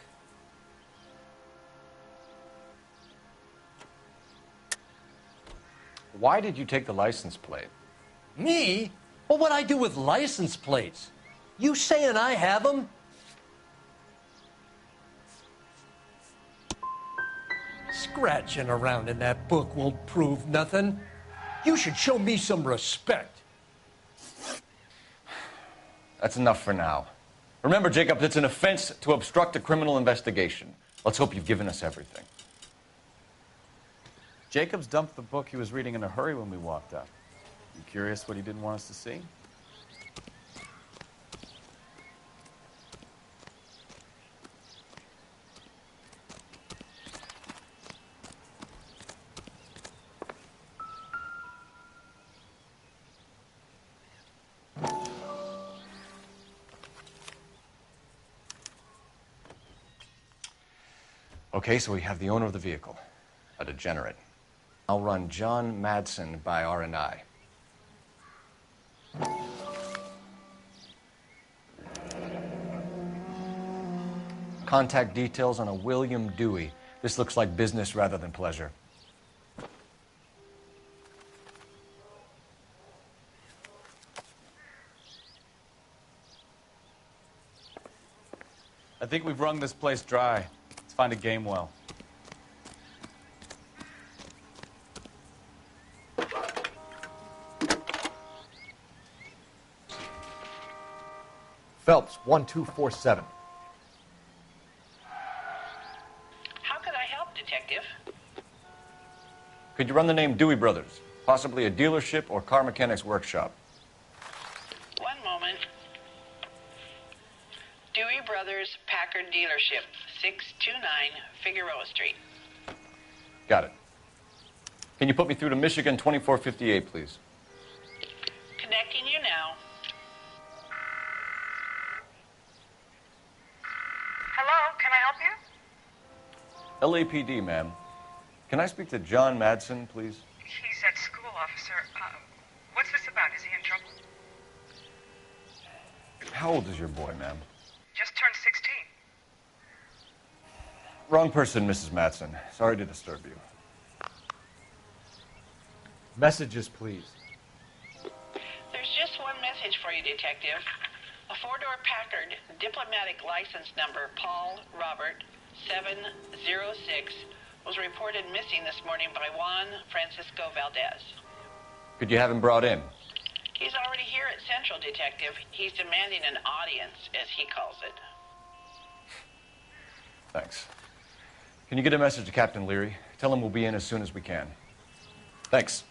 Why did you take the license plate? Me? Well, what'd I do with license plates? You saying I have them? Scratching around in that book won't prove nothing. You should show me some respect. That's enough for now. Remember, Jacob, it's an offense to obstruct a criminal investigation. Let's hope you've given us everything. Jacobs dumped the book he was reading in a hurry when we walked up. You curious what he didn't want us to see? Okay, so we have the owner of the vehicle, a degenerate. I'll run John Madsen by R&I. Contact details on a William Dewey. This looks like business rather than pleasure. I think we've wrung this place dry. Let's find a game well. Phelps, 1247. How could I help, Detective? Could you run the name Dewey Brothers? Possibly a dealership or car mechanic's workshop. One moment. Dewey Brothers Packard Dealership, 629 Figueroa Street. Got it. Can you put me through to Michigan 2458, please? Connecting you now. Hello, can I help you? LAPD, ma'am. Can I speak to John Madsen, please? He's at school, officer. What's this about? Is he in trouble? How old is your boy, ma'am? Just turned 16. Wrong person, Mrs. Madsen. Sorry to disturb you. Messages, please. There's just one message for you, Detective. A four-door Packard, diplomatic license number Paul Robert 706, was reported missing this morning by Juan Francisco Valdez. Could you have him brought in? He's already here at Central, Detective. He's demanding an audience, as he calls it. Thanks. Can you get a message to Captain Leary? Tell him we'll be in as soon as we can. Thanks.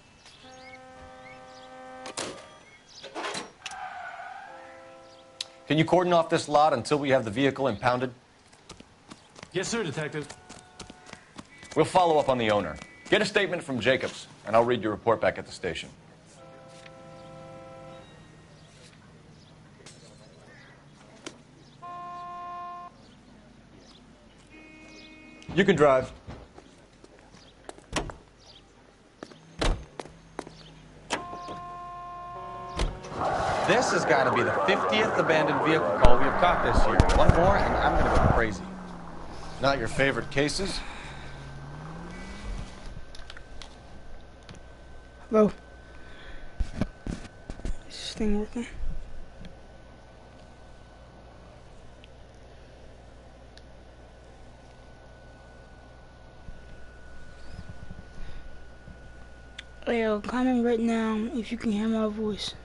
Can you cordon off this lot until we have the vehicle impounded? Yes, sir, Detective. We'll follow up on the owner. Get a statement from Jacobs, and I'll read your report back at the station. You can drive. This has got to be the 50th abandoned vehicle call we have caught this year. One more, and I'm going to go crazy. Not your favorite cases? Hello. Is this thing working? Yo, comment right now if you can hear my voice.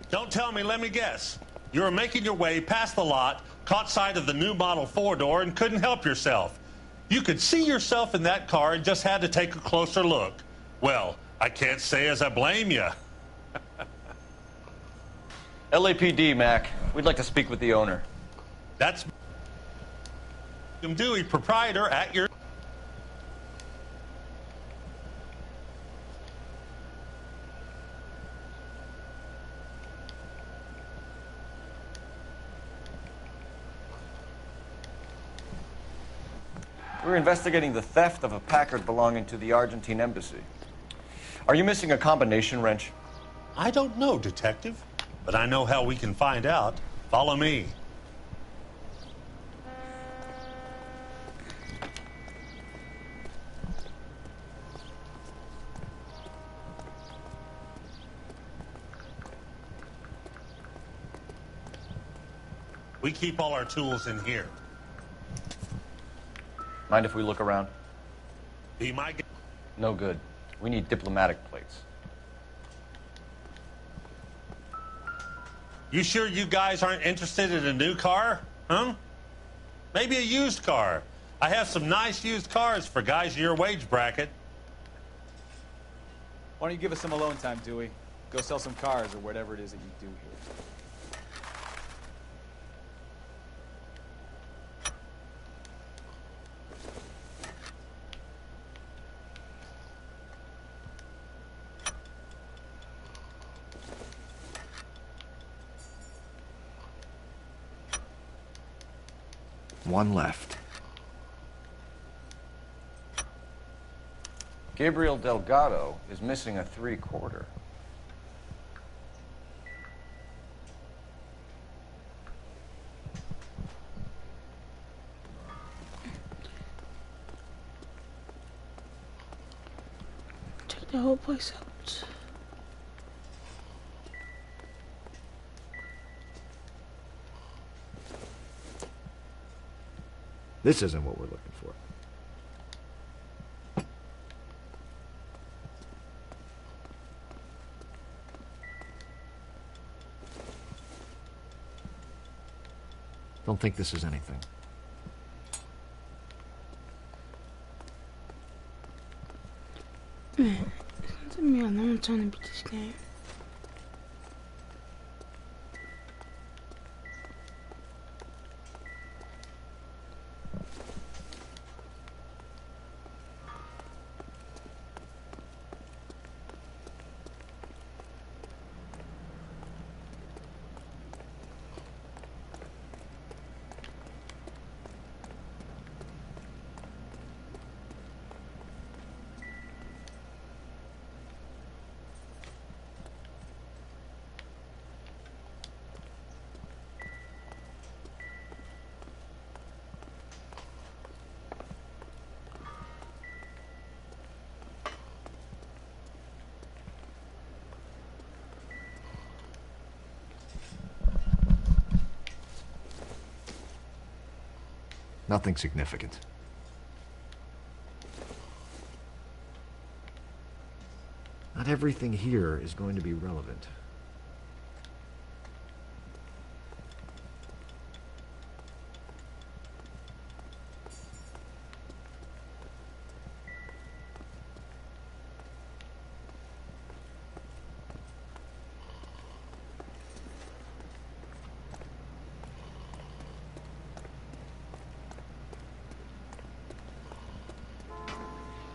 Don't tell me, let me guess. You were making your way past the lot, caught sight of the new model four-door, and couldn't help yourself. You could see yourself in that car and just had to take a closer look. Well, I can't say as I blame you. LAPD, Mac. We'd like to speak with the owner. That's Dewey, proprietor at your... We're investigating the theft of a Packard belonging to the Argentine embassy. Are you missing a combination wrench? I don't know, Detective, but I know how we can find out. Follow me. We keep all our tools in here. Mind if we look around? Be my guest. No good. We need diplomatic plates. You sure you guys aren't interested in a new car? Huh? Maybe a used car. I have some nice used cars for guys in your wage bracket. Why don't you give us some alone time, Dewey? Go sell some cars or whatever it is that you do here. One left. Gabriel Delgado is missing a 3/4. Check the whole place out. This isn't what we're looking for. Don't think this is anything. Man, it took me a long time to beat this game. Nothing significant. Not everything here is going to be relevant.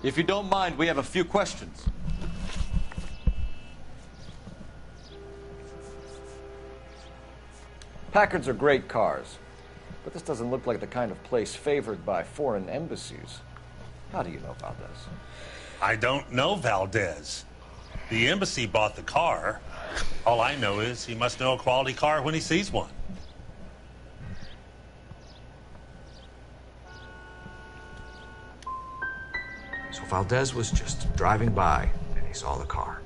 If you don't mind, we have a few questions. Packards are great cars, but this doesn't look like the kind of place favored by foreign embassies. How do you know Valdez? I don't know Valdez. The embassy bought the car. All I know is he must know a quality car when he sees one. So Valdez was just driving by, and he saw the car.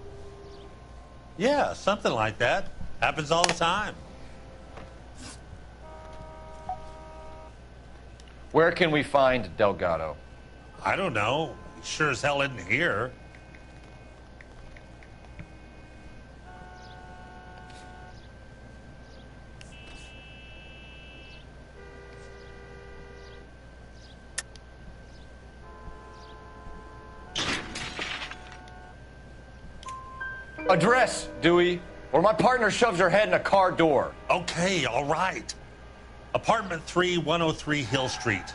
Yeah, something like that. Happens all the time. Where can we find Delgado? I don't know. He sure as hell isn't here. Address, Dewey, or my partner shoves her head in a car door. Okay, all right. Apartment 3, 103 Hill Street.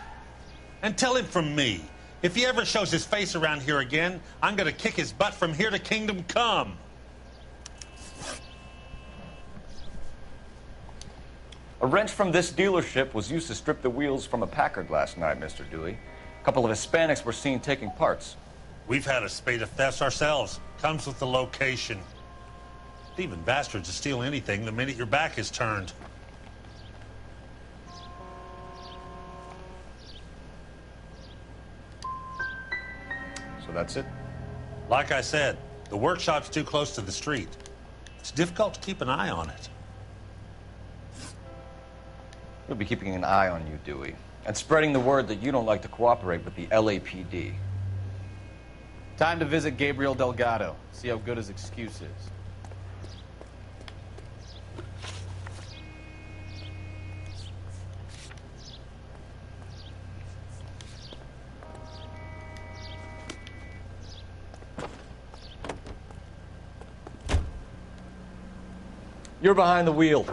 And tell him from me, if he ever shows his face around here again, I'm gonna kick his butt from here to Kingdom Come. A wrench from this dealership was used to strip the wheels from a Packard last night, Mr. Dewey. A couple of Hispanics were seen taking parts. We've had a spate of thefts ourselves. Comes with the location. Thieving bastards will steal anything the minute your back is turned. So that's it? Like I said, the workshop's too close to the street. It's difficult to keep an eye on it. We'll be keeping an eye on you, Dewey, and spreading the word that you don't like to cooperate with the LAPD. Time to visit Gabriel Delgado, see how good his excuse is. You're behind the wheel.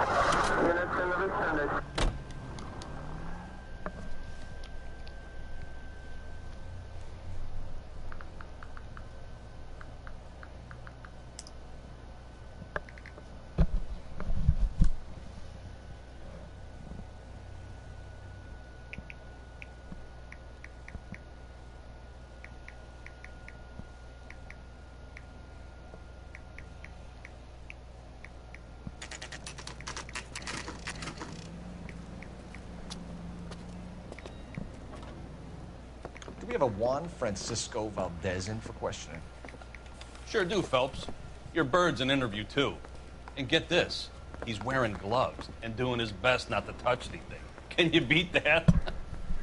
Do we have a Juan Francisco Valdez in for questioning? Sure do, Phelps. Your bird's an interview, too. And get this, he's wearing gloves and doing his best not to touch anything. Can you beat that?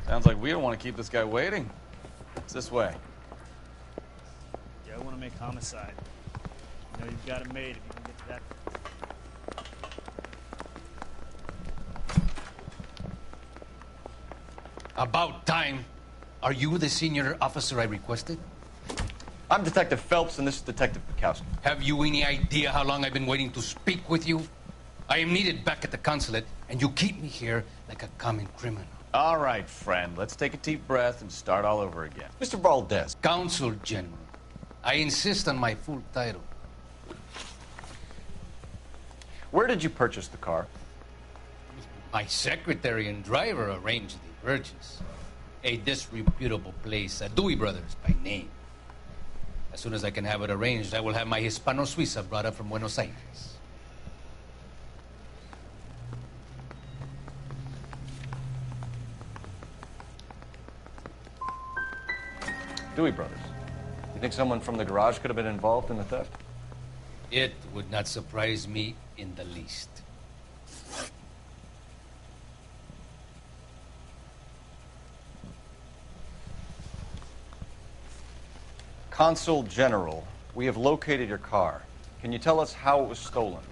Sounds like we don't want to keep this guy waiting. It's this way. Yeah, I want to make homicide. You know you've got it made if you can get to that. About time. Are you the senior officer I requested? I'm Detective Phelps, and this is Detective Bukowski. Have you any idea how long I've been waiting to speak with you? I am needed back at the consulate, and you keep me here like a common criminal. All right, friend. Let's take a deep breath and start all over again. Mr. Valdez. Consul General. I insist on my full title. Where did you purchase the car? My secretary and driver arranged the purchase. A disreputable place, Dewey Brothers by name. As soon as I can have it arranged, I will have my Hispano-Suiza brought up from Buenos Aires. Dewey Brothers. You think someone from the garage could have been involved in the theft? It would not surprise me in the least. Consul General, we have located your car. Can you tell us how it was stolen?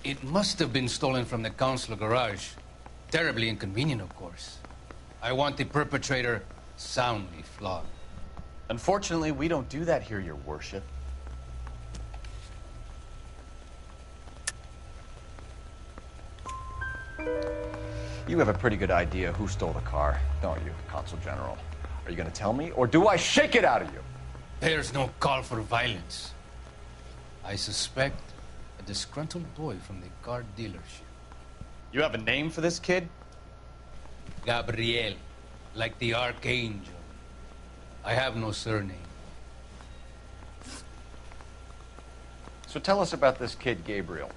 It must have been stolen from the consular garage. Terribly inconvenient, of course. I want the perpetrator soundly flogged. Unfortunately, we don't do that here, Your Worship. You have a pretty good idea who stole the car, don't you, Consul General? Are you going to tell me, or do I shake it out of you? There's no call for violence. I suspect a disgruntled boy from the car dealership. You have a name for this kid? Gabriel, like the archangel. I have no surname. So tell us about this kid, Gabriel.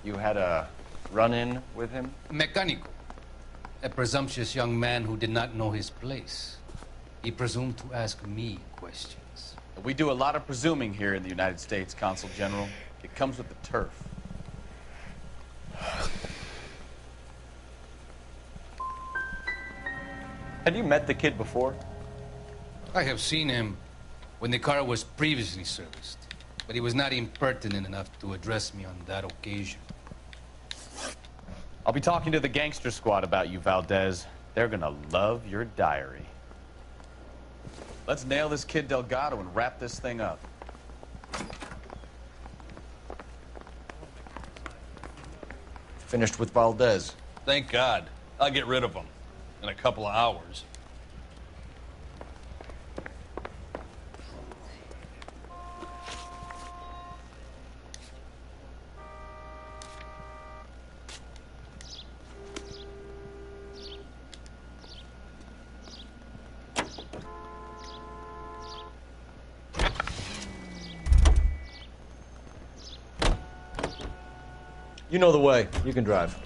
You had a run-in with him? Mecánico. A presumptuous young man who did not know his place. He presumed to ask me questions. We do a lot of presuming here in the United States, Consul General. It comes with the turf. Had you met the kid before? I have seen him when the car was previously serviced, but he was not impertinent enough to address me on that occasion. I'll be talking to the gangster squad about you, Valdez. They're gonna love your diary. Let's nail this kid Delgado and wrap this thing up. Finished with Valdez. Thank God. I'll get rid of him in a couple of hours. You know the way. You can drive.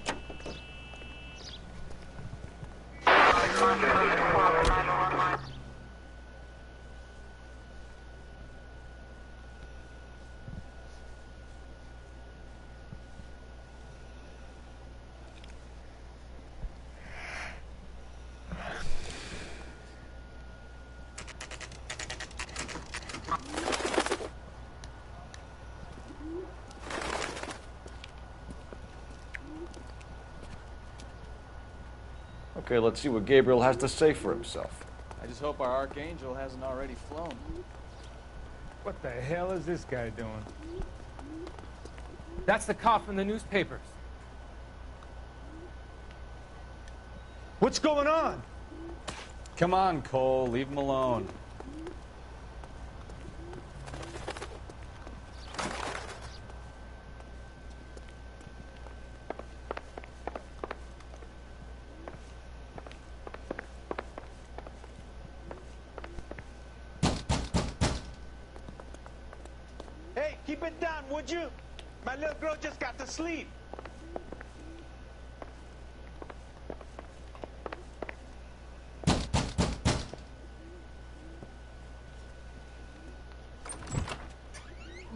Okay, let's see what Gabriel has to say for himself. I just hope our archangel hasn't already flown. What the hell is this guy doing? That's the cop from the newspapers. What's going on? Come on, Cole. Leave him alone. Hey, keep it down, would you? My little girl just got to sleep.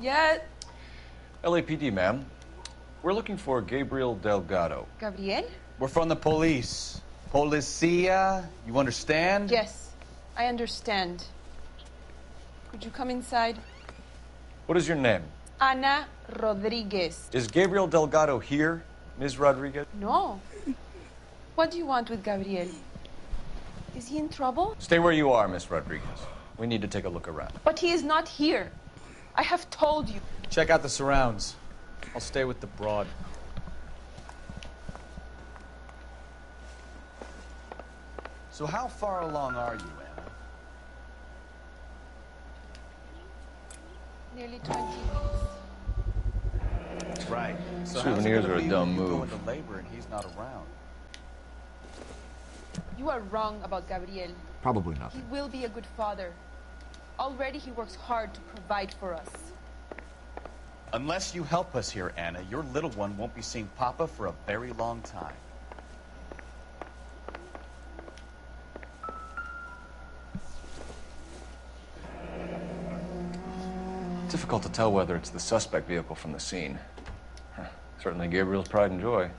Yet. LAPD, ma'am. We're looking for Gabriel Delgado. Gabriel? We're from the police. Policia, you understand? Yes, I understand. Could you come inside? What is your name? Ana Rodriguez. Is Gabriel Delgado here, Ms. Rodriguez? No. What do you want with Gabriel? Is he in trouble? Stay where you are, Miss Rodriguez. We need to take a look around. But he is not here. I have told you. Check out the surrounds. I'll stay with the broad. So how far along are you, Anna? Nearly 20 weeks. Right. So Souvenirs are a dumb You go move. into labor and he's not around. You are wrong about Gabriel. Probably He nothing. will be a good father. Already he works hard to provide for us. Unless you help us here, Anna, your little one won't be seeing Papa for a very long time. Difficult to tell whether it's the suspect vehicle from the scene. Certainly Gabriel's pride and joy.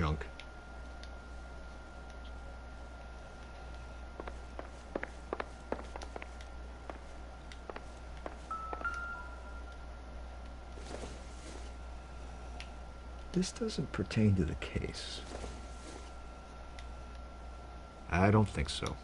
junk. This doesn't pertain to the case. I don't think so.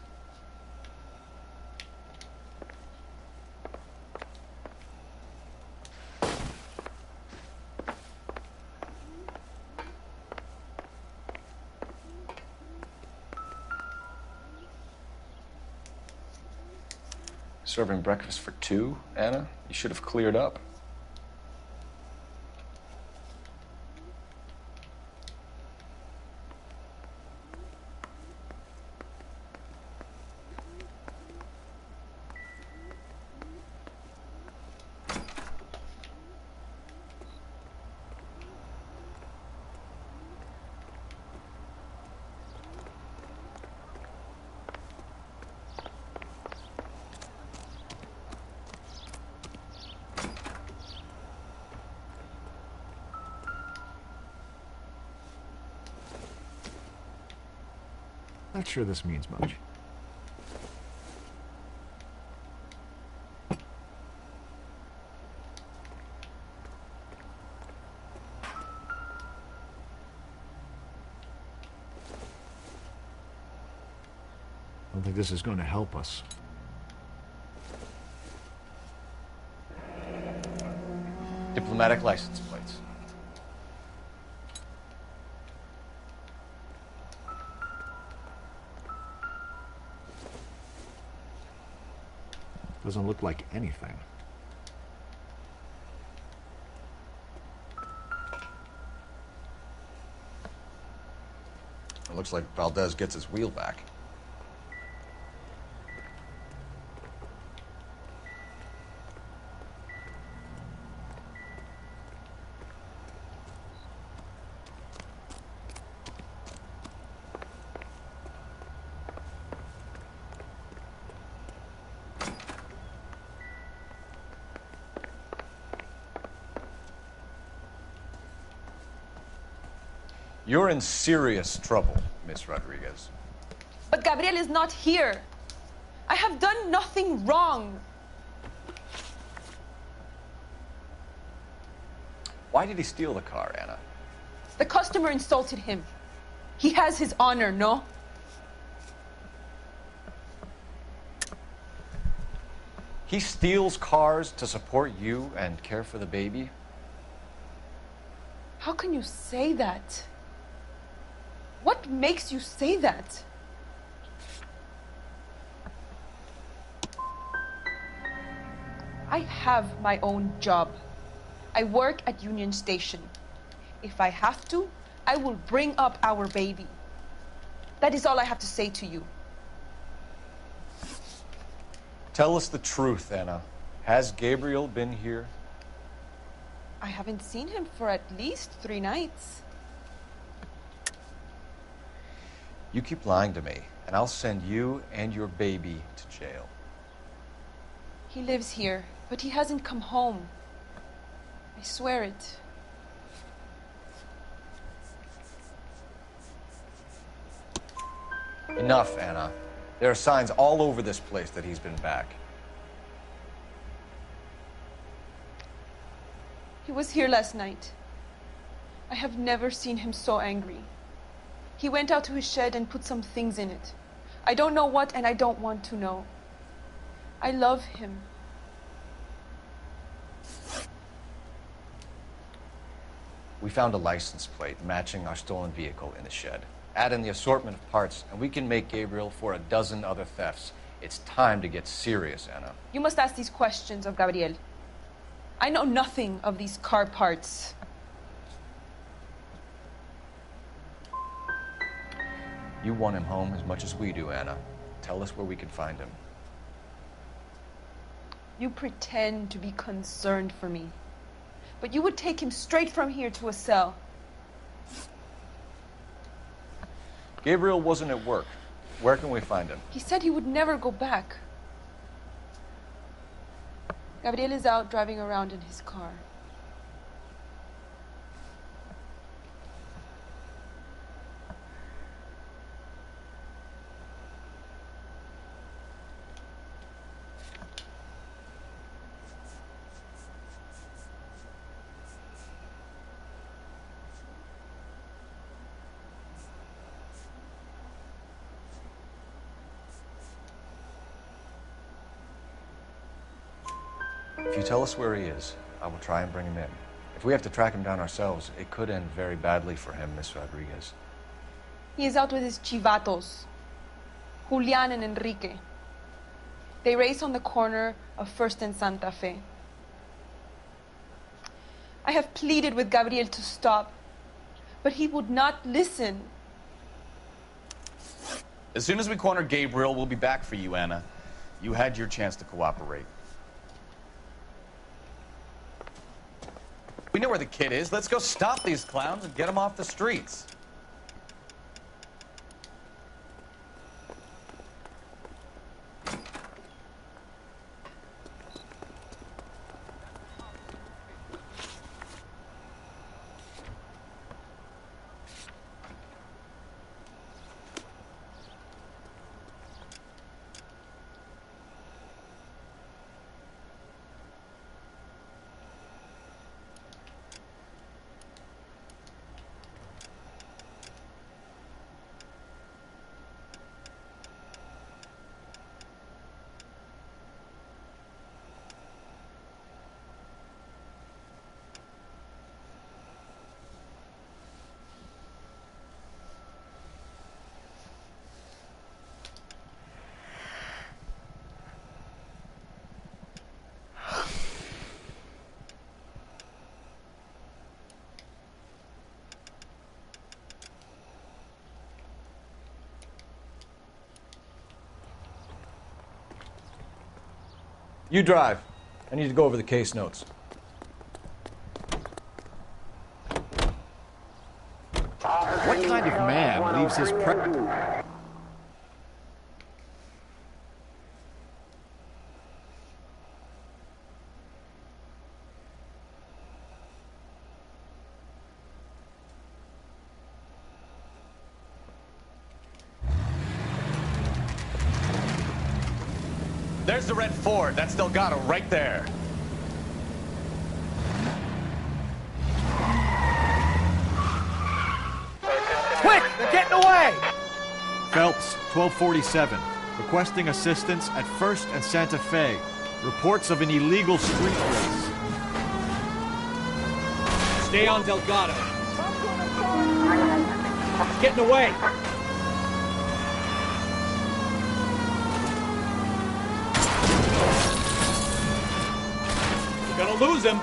Serving breakfast for two, Anna? You should have cleared up. Not sure this means much. I don't think this is going to help us. Diplomatic license plates. Doesn't look like anything. It looks like Valdez gets his wheel back. You're in serious trouble, Miss Rodriguez. But Gabriel is not here. I have done nothing wrong. Why did he steal the car, Anna? The customer insulted him. He has his honor, no? He steals cars to support you and care for the baby? How can you say that? What makes you say that? I have my own job. I work at Union Station. If I have to, I will bring up our baby. That is all I have to say to you. Tell us the truth, Anna. Has Gabriel been here? I haven't seen him for at least 3 nights. You keep lying to me, and I'll send you and your baby to jail. He lives here, but he hasn't come home. I swear it. Enough, Anna. There are signs all over this place that he's been back. He was here last night. I have never seen him so angry. He went out to his shed and put some things in it. I don't know what, and I don't want to know. I love him. We found a license plate matching our stolen vehicle in the shed. Add in the assortment of parts, and we can make Gabriel for a dozen other thefts. It's time to get serious, Anna. You must ask these questions of Gabriel. I know nothing of these car parts. You want him home as much as we do, Anna. Tell us where we can find him. You pretend to be concerned for me, but you would take him straight from here to a cell. Gabriel wasn't at work. Where can we find him? He said he would never go back. Gabriel is out driving around in his car. If you tell us where he is, I will try and bring him in. If we have to track him down ourselves, it could end very badly for him, Miss Rodriguez. He is out with his chivatos, Julian and Enrique. They race on the corner of First and Santa Fe. I have pleaded with Gabriel to stop, but he would not listen. As soon as we corner Gabriel, we'll be back for you, Anna. You had your chance to cooperate. We know where the kid is. Let's go stop these clowns and get them off the streets. You drive. I need to go over the case notes. What kind of man leaves his There's the red Ford. That's Delgado right there. Quick! They're getting away! Phelps, 1247, requesting assistance at First and Santa Fe. Reports of an illegal street race. Stay on Delgado. He's getting away. We're gonna lose him.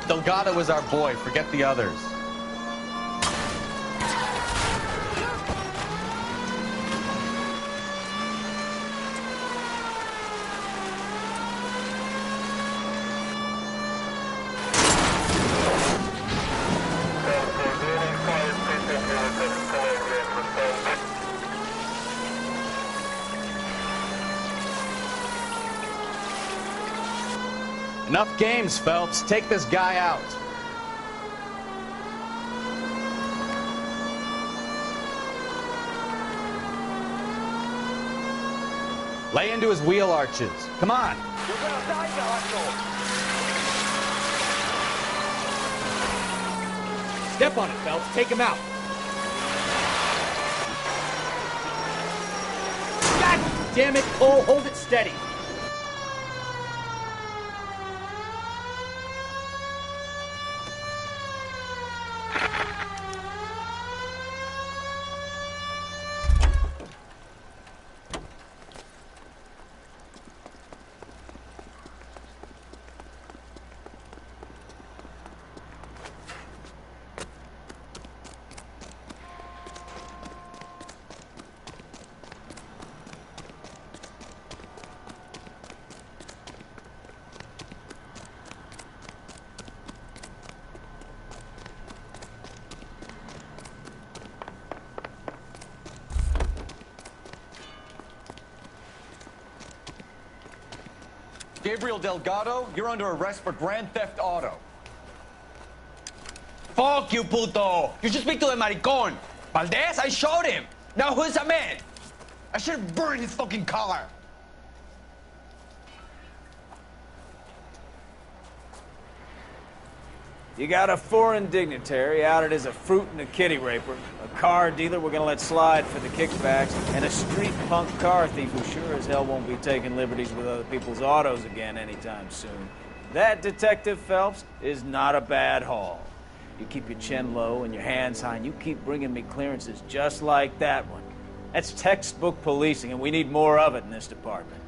Delgado is our boy. Forget the others. Enough games, Phelps. Take this guy out. Lay into his wheel arches. Come on. You're gonna die, Galasso. Step on it, Phelps. Take him out. God damn it, Cole. Hold it steady. Gabriel Delgado, you're under arrest for grand theft auto. Fuck you, puto! You should speak to the maricon. Valdez, I showed him. Now who's a man? I should have burned his fucking car. You got a foreign dignitary outed as a fruit and a kitty raper, a car dealer we're gonna let slide for the kickbacks, and a street punk car thief who sure as hell won't be taking liberties with other people's autos again anytime soon. That, Detective Phelps, is not a bad haul. You keep your chin low and your hands high, and you keep bringing me clearances just like that one. That's textbook policing, and we need more of it in this department.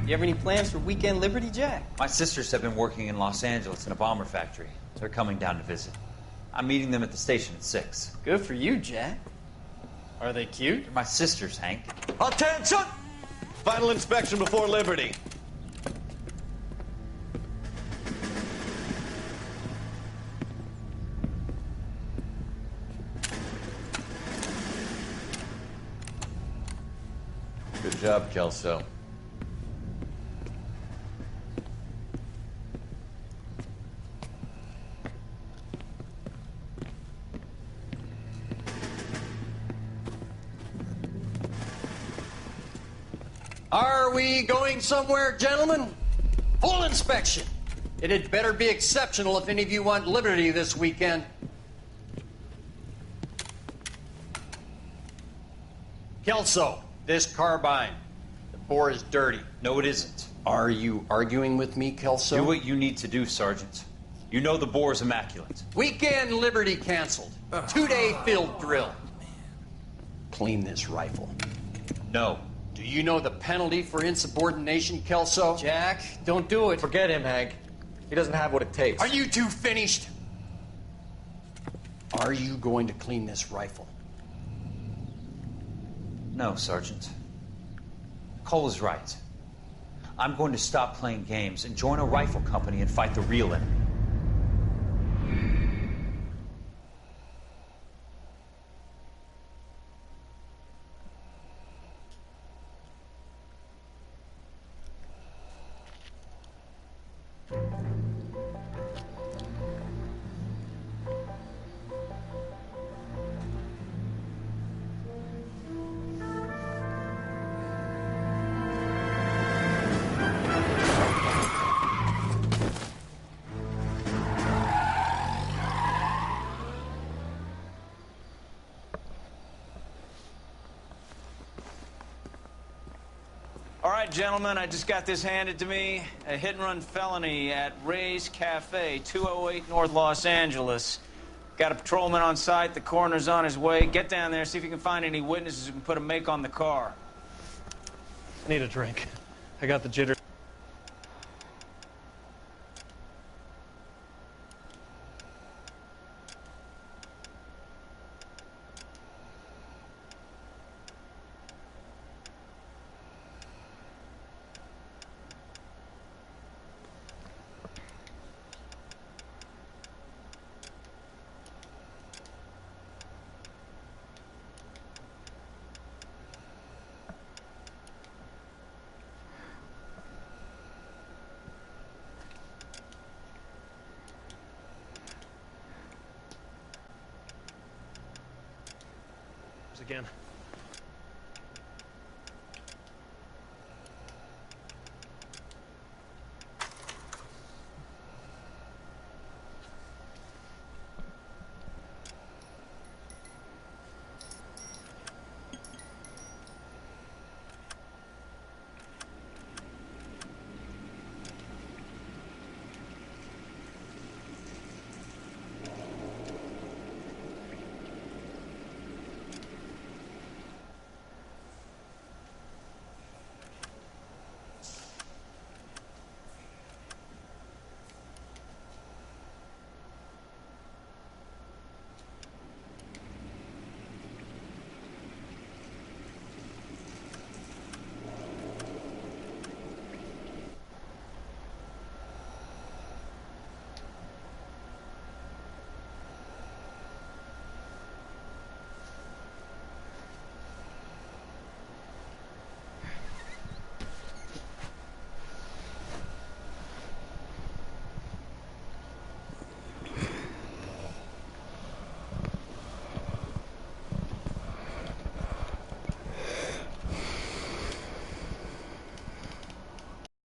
You have any plans for Weekend Liberty, Jack? My sisters have been working in Los Angeles in a bomber factory. They're coming down to visit. I'm meeting them at the station at 6. Good for you, Jack. Are they cute? They're my sisters, Hank. Attention! Final inspection before Liberty. Good job, Kelso. Are we going somewhere, gentlemen? Full inspection. It had better be exceptional if any of you want liberty this weekend. Kelso, this carbine. The bore is dirty. No, it isn't. Are you arguing with me, Kelso? Do what you need to do, Sergeant. You know the bore is immaculate. Weekend liberty canceled. 2-day field drill. Clean this rifle. No. Do you know the penalty for insubordination, Kelso? Jack, don't do it. Forget him, Hank. He doesn't have what it takes. Are you two finished? Are you going to clean this rifle? No, Sergeant. Cole is right. I'm going to stop playing games and join a rifle company and fight the real enemy. All right, gentlemen, I just got this handed to me. A hit-and-run felony at Ray's Cafe, 208 North Los Angeles. Got a patrolman on site. The coroner's on his way. Get down there, see if you can find any witnesses who can put a make on the car. I need a drink. I got the jitters. Again.